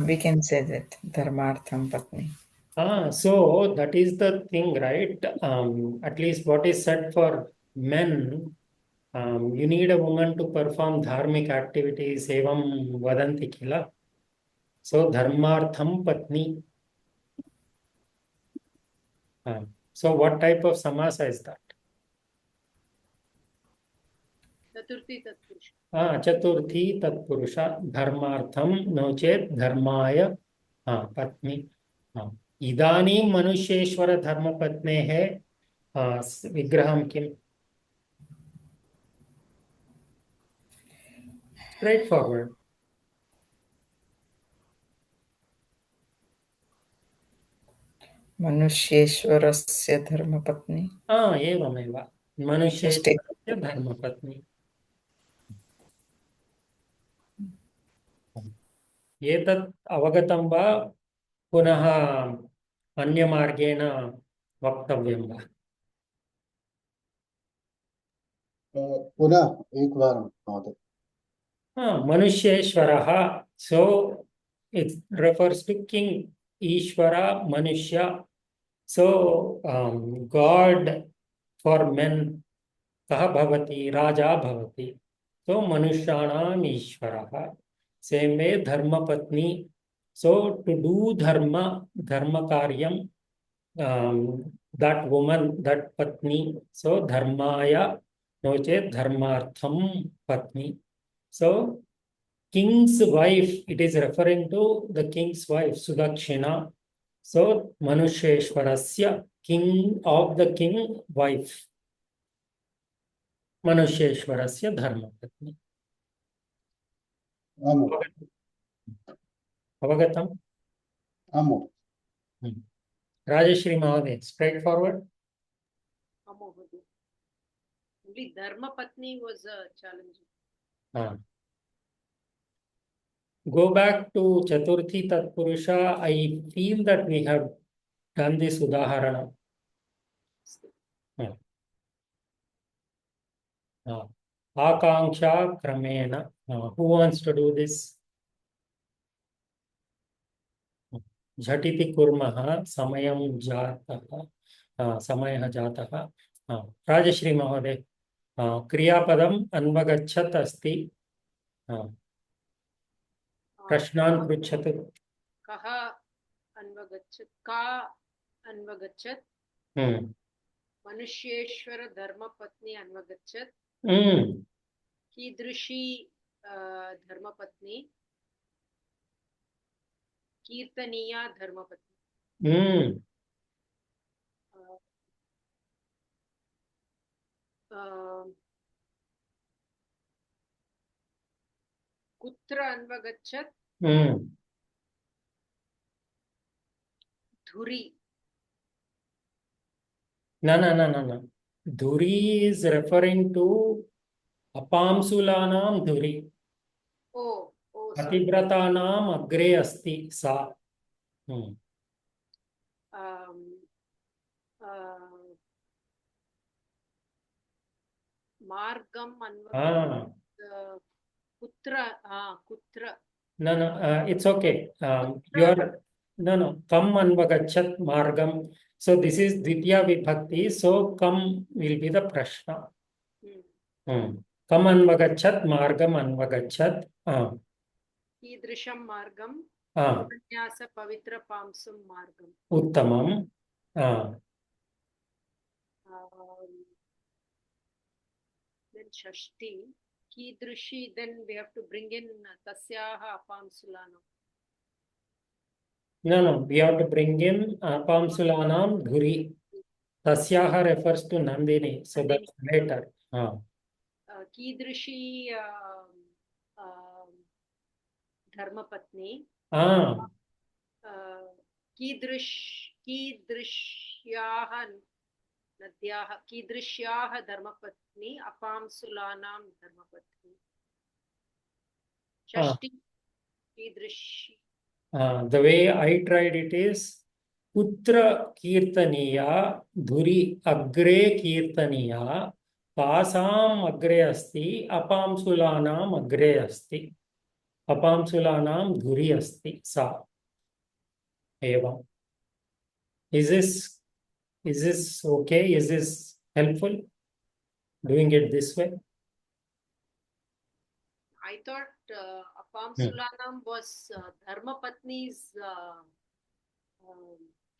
We can say that. Dharmartham patni. So that is the thing, right? At least what is said for men, you need a woman to perform dharmic activities, evam vadanti kila. So dharmartham patni. So what type of samasa is that? Chaturthi Tatpurusha. Chaturthi Tatpurusha. Dharmartham no chet dharmaya patni. Idanim manusheshwara dharmapatnehe vigraham kim? Straightforward. Manusheshwarasya dharmapatni. Evameva. Manusheshwarasya dharmapatni. एतत् अवगतं वा पुनः अन्यमार्गेण वक्तव्यं वा पुनः एकवारं महोदय मनुष्येश्वरः so it refers to king Ishvara Manushya so God for men कः भवति राजा भवति so मनुष्याणाम् ईश्वरः same way dharmapatni so to do dharma karyam that woman that patni so dharmaya no chet dharmartham patni so king's wife it is referring to the king's wife Sudakshina so manusheshwarasya king of the king wife मनुष्येश्वरस्य धर्मपत्नी। आमो अवगतम्? आमो राजश्री महोदय, straight forward. Mहोदय. Only Dharma Patni was a challenge. Go back to Chaturthi Tatpurusha. I feel that we have done this udaharana. Akanksha Kramena. Who wants to do this? झटिति कुर्मः समयं जातः समयः जातः राजश्री महोदय क्रियापदम् अन्वगच्छत् अस्ति प्रश्नान् पृच्छतु कः अन्वगच्छत् का अन्वगच्छत् मनुष्येश्वर धर्मपत्नी अन्वगच्छत् कीदृशी धर्मपत्नी कीर्तनीया धर्मपत्नी कुत्र अन्वगच्छत् धुरी no dhuri is referring to apamsulanam dhuri oh pativrataनाम अग्रे अस्ति सा मार्गम अन्वगच्छत् कुत्र no it's okay you are no kam anvagachat margam, so this is dvitiya vibhakti, so kam will be the prashna. Kam anvagachat margam anvagachat कीदृशं मार्गं उपन्यास पवित्र पांसुं मार्गं उत्तमं then षष्ठी कीदृशी, then we have to bring in tasyaah apamsulanam. No, we have to bring in apamsulanam dhuri. Tasyaha refers to Nandini, so that's later. कीदृशी धर्मपत्नी कीदृश्याः नद्याः कीदृश्याः धर्मपत्नी अपांसुलानां धर्मपत्नी षष्ठी कीदृशी. The way I tried it is putra kirtaniya dhuri agre kirtaniya pasam agre asti apamsulanam agre asti apamsulanam dhuri asti sa evam. Is this okay? Is this helpful? Doing it this way? I thought apamsulanam was dharmapatni's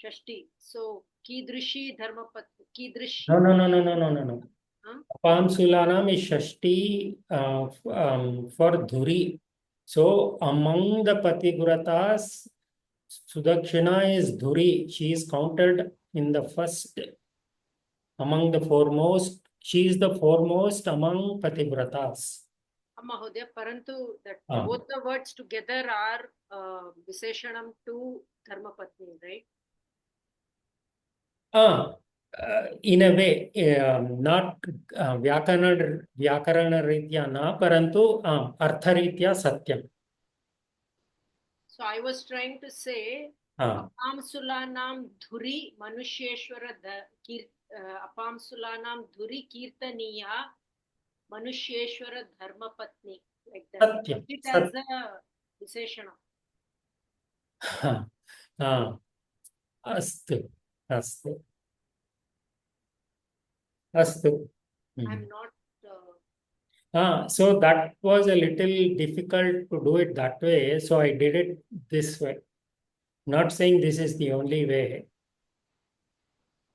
shashti. So kidrishi dharmapatni kidrishi. No. Apamsulanam is shashti for dhuri. So among the pativratas, Sudakshina is dhuri. She is counted in the first among the foremost. She is the foremost among pativratas. Mahodaya, parantu that both the words together are Visheshanam to Dharmapatni, right? In a way, not Vyakarana Ritya na, parantu Artharitya Satyam. So I was trying to say, Apamsulanam Dhuri Manusheshwara Apamsulanam Dhuri Kirtaniya Manusheshwara Dharmapatni, like that. Satyam. It as a Visheshana. Astu. I'm not. So that was a little difficult to do it that way. So I did it this way. Not saying this is the only way.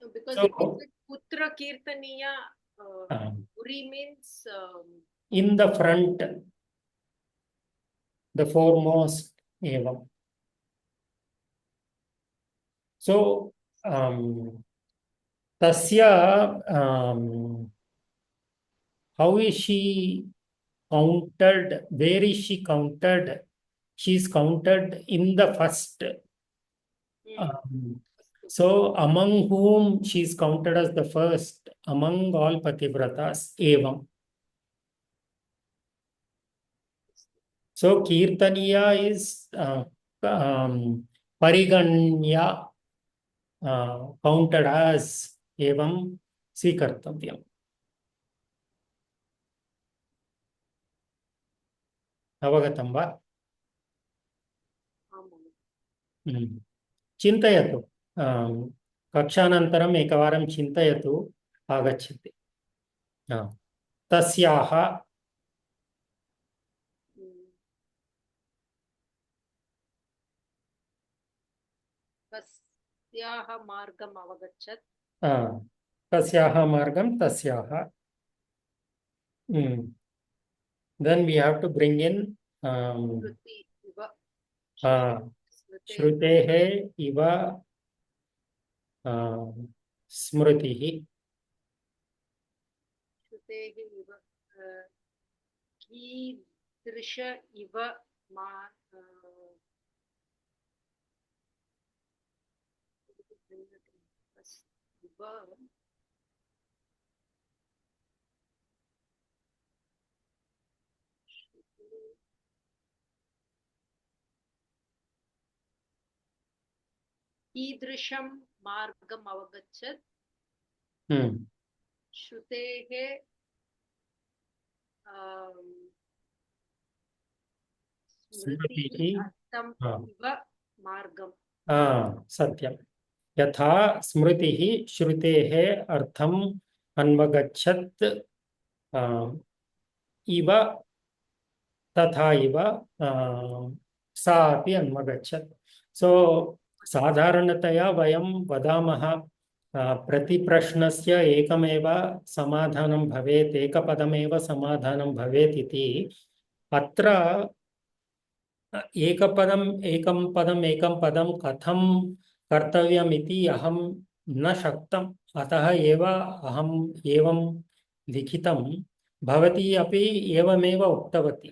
No, because if it's Putra Kirtaniya, Puri means in the front, the foremost evam. So tasya how is she counted? Where is she counted? She is counted in the first. So among whom she is counted as the first? Among all Pativratas, evam. So Kirtaniya is Pariganya, counted as evam swikartavyam. Avagatam va? चिन्तयतु, कक्षानन्तरम् एकवारं चिन्तयतु, आगच्छति। तस्याः तस्याः मार्गम् अवगच्छत्। तस्याः मार्गं तस्याः. Then we have to bring in श्रुतेः इव स्मृतिः. श्रुतेः इव कीदृश इव कीदृशं मार्गम् अवगच्छत्। श्रुतेः स्मृतिः अर्थम् इव मार्गम्। सत्यं। यथा स्मृतिः श्रुतेः अर्थम् अन्वगच्छत् इव, तथा इव सा अपि अन्वगच्छत्. सो साधारणतया वयं वदामः प्रतिप्रश्नस्य एकमेव समाधानं भवेत्, एकपदमेव समाधानं भवेत् इति. अत्र एकं पदं कथं कर्तव्यम् इति अहं न शक्तम्, अतः एव अहम् एवं लिखितं। भवती अपि एवमेव उक्तवती।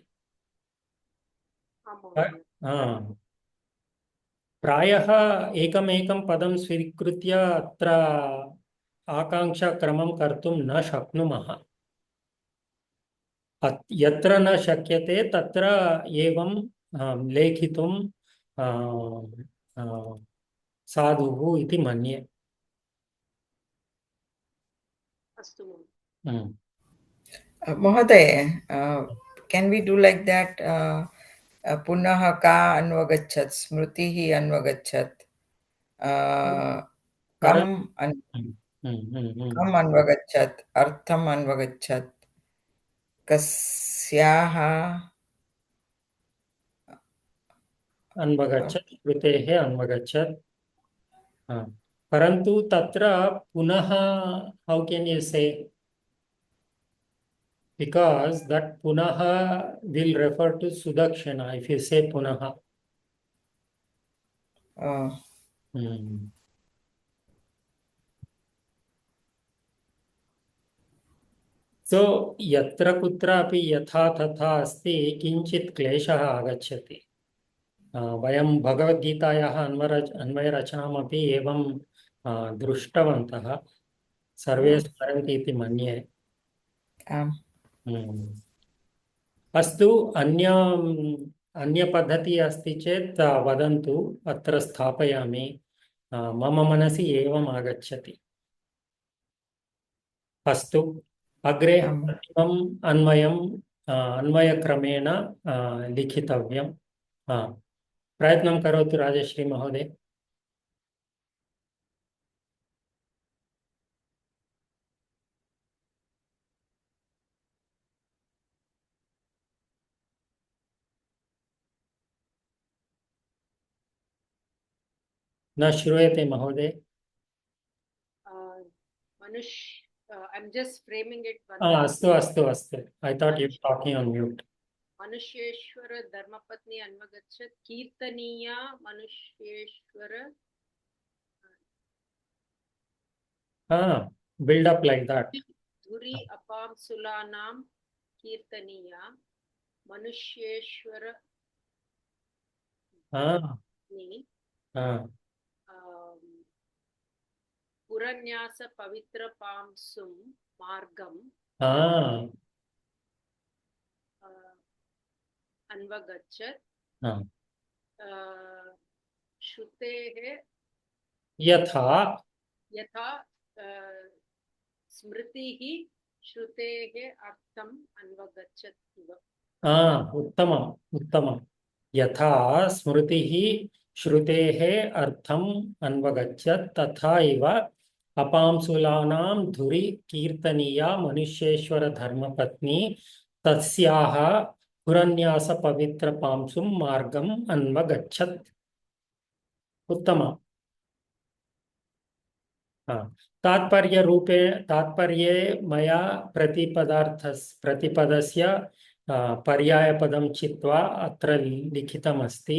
प्रायः एकमेकं पदं स्वीकृत्य अत्र आकाङ्क्षाक्रमं कर्तुं न शक्नुमः। यत्र न शक्यते तत्र एवं लेखितुं साधुः इति मन्ये। अस्तु Mohoday, can we do like that? Punah ka anvagachat, smritihi anvagachat, kam anvagachat, artham anvagachat, kasyaha अन्वगच्छत्, श्रुतेः अन्वगच्छत्. परन्तु तत्र पुनः, how can you say? Because that punaha will refer to Sudakshana if you say punaha. So yatra kutrapi yatha tatha asti किञ्चित् क्लेशः आगच्छति. वयं भगवद्गीतायाः अन्वयरचनामपि एवं दृष्टवन्तः, सर्वे स्मरन्ति इति मन्ये। अस्तु, अन्यपद्धतिः अस्ति चेत् वदन्तु, अत्र स्थापयामि। मम मनसि एवम् आगच्छति। अस्तु, अग्रे अन्तिमम् अन्वयक्रमेण लिखितव्यम्। प्रयत्नं करोतु राजश्री महोदय। न श्रूयते महोदय। I'm just framing it. अस्तु अस्तु अस्तु, I thought you were talking on mute. मनुष्येश्वर धर्मपत्नी अन्वगच्छत्, कीर्तनीया मनुष्येश्वर। Build up like that. धुरि अपां सुलानां कीर्तनीया मनुष्येश्वर हाँ नि हाँ पुरन्यास पवित्र पांसुं मार्गम हाँ अन्वगच्छत् हाँ श्रुतेः यथा यथा स्मृतिः श्रुतेः अर्थम् अन्वगच्छत् इव। उत्तमम् उत्तमम् यथा स्मृतिः श्रुतेः अर्थम् अन्वगच्छत् तथा इव अपांसुलानां धुरि कीर्तनीया मनुष्येश्वर धर्मपत्नी तस्याः पुरन्यास पवित्र पांसुं मार्गम् अन्वगच्छत्। उत्तमम्। तात्पर्ये मया प्रतिपदस्य पर्यायपदं चित्वा अत्र लिखितमस्ति।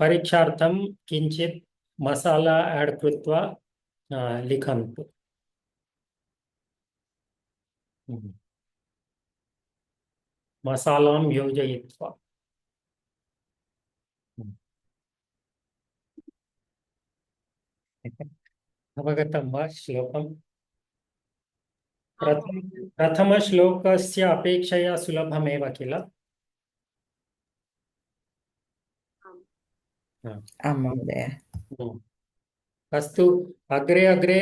परीक्षार्थं किञ्चित् मसाला ऐड् कृत्वा लिखन्तु। मसालां योजयित्वा। अवगतं वा श्लोकम्? प्रथमश्लोकस्य अपेक्षया सुलभमेव किल? आं महोदय। अस्तु, अग्रे अग्रे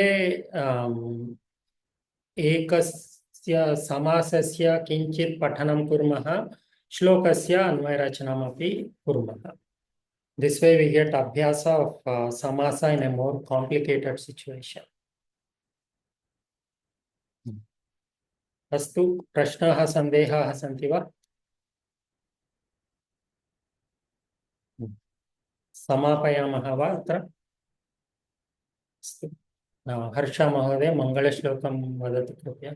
एकस्य समासस्य किञ्चित् पठनं कुर्मः, श्लोकस्य अन्वयरचनमपि कुर्मः. This way we get abhyasa of samasa in a more complicated situation. अस्तु, प्रश्नाः सन्देहाः सन्ति वा? समापयामः वा अत्र? अस्तु, हर्षा महोदय मङ्गलश्लोकं वदतु कृपया.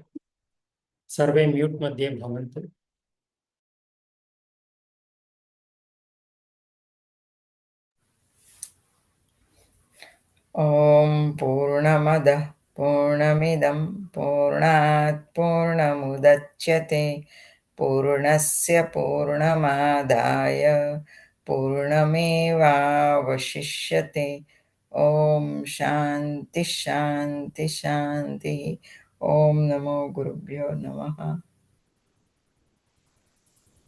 सर्वे म्यूट् मध्ये भवन्तु. ॐ पूर्णमदः पूर्णमिदं पूर्णात् पूर्णमुदच्यते पूर्णस्य पूर्णमादाय पूर्णमेवावशिष्यते। ॐ शान्ति शान्ति शान्तिः। ॐ नमो गुरुभ्यो नमः।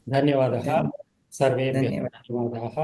धन्यवादः सर्वेभ्यः। धन्यवादः। धन्यवादाः.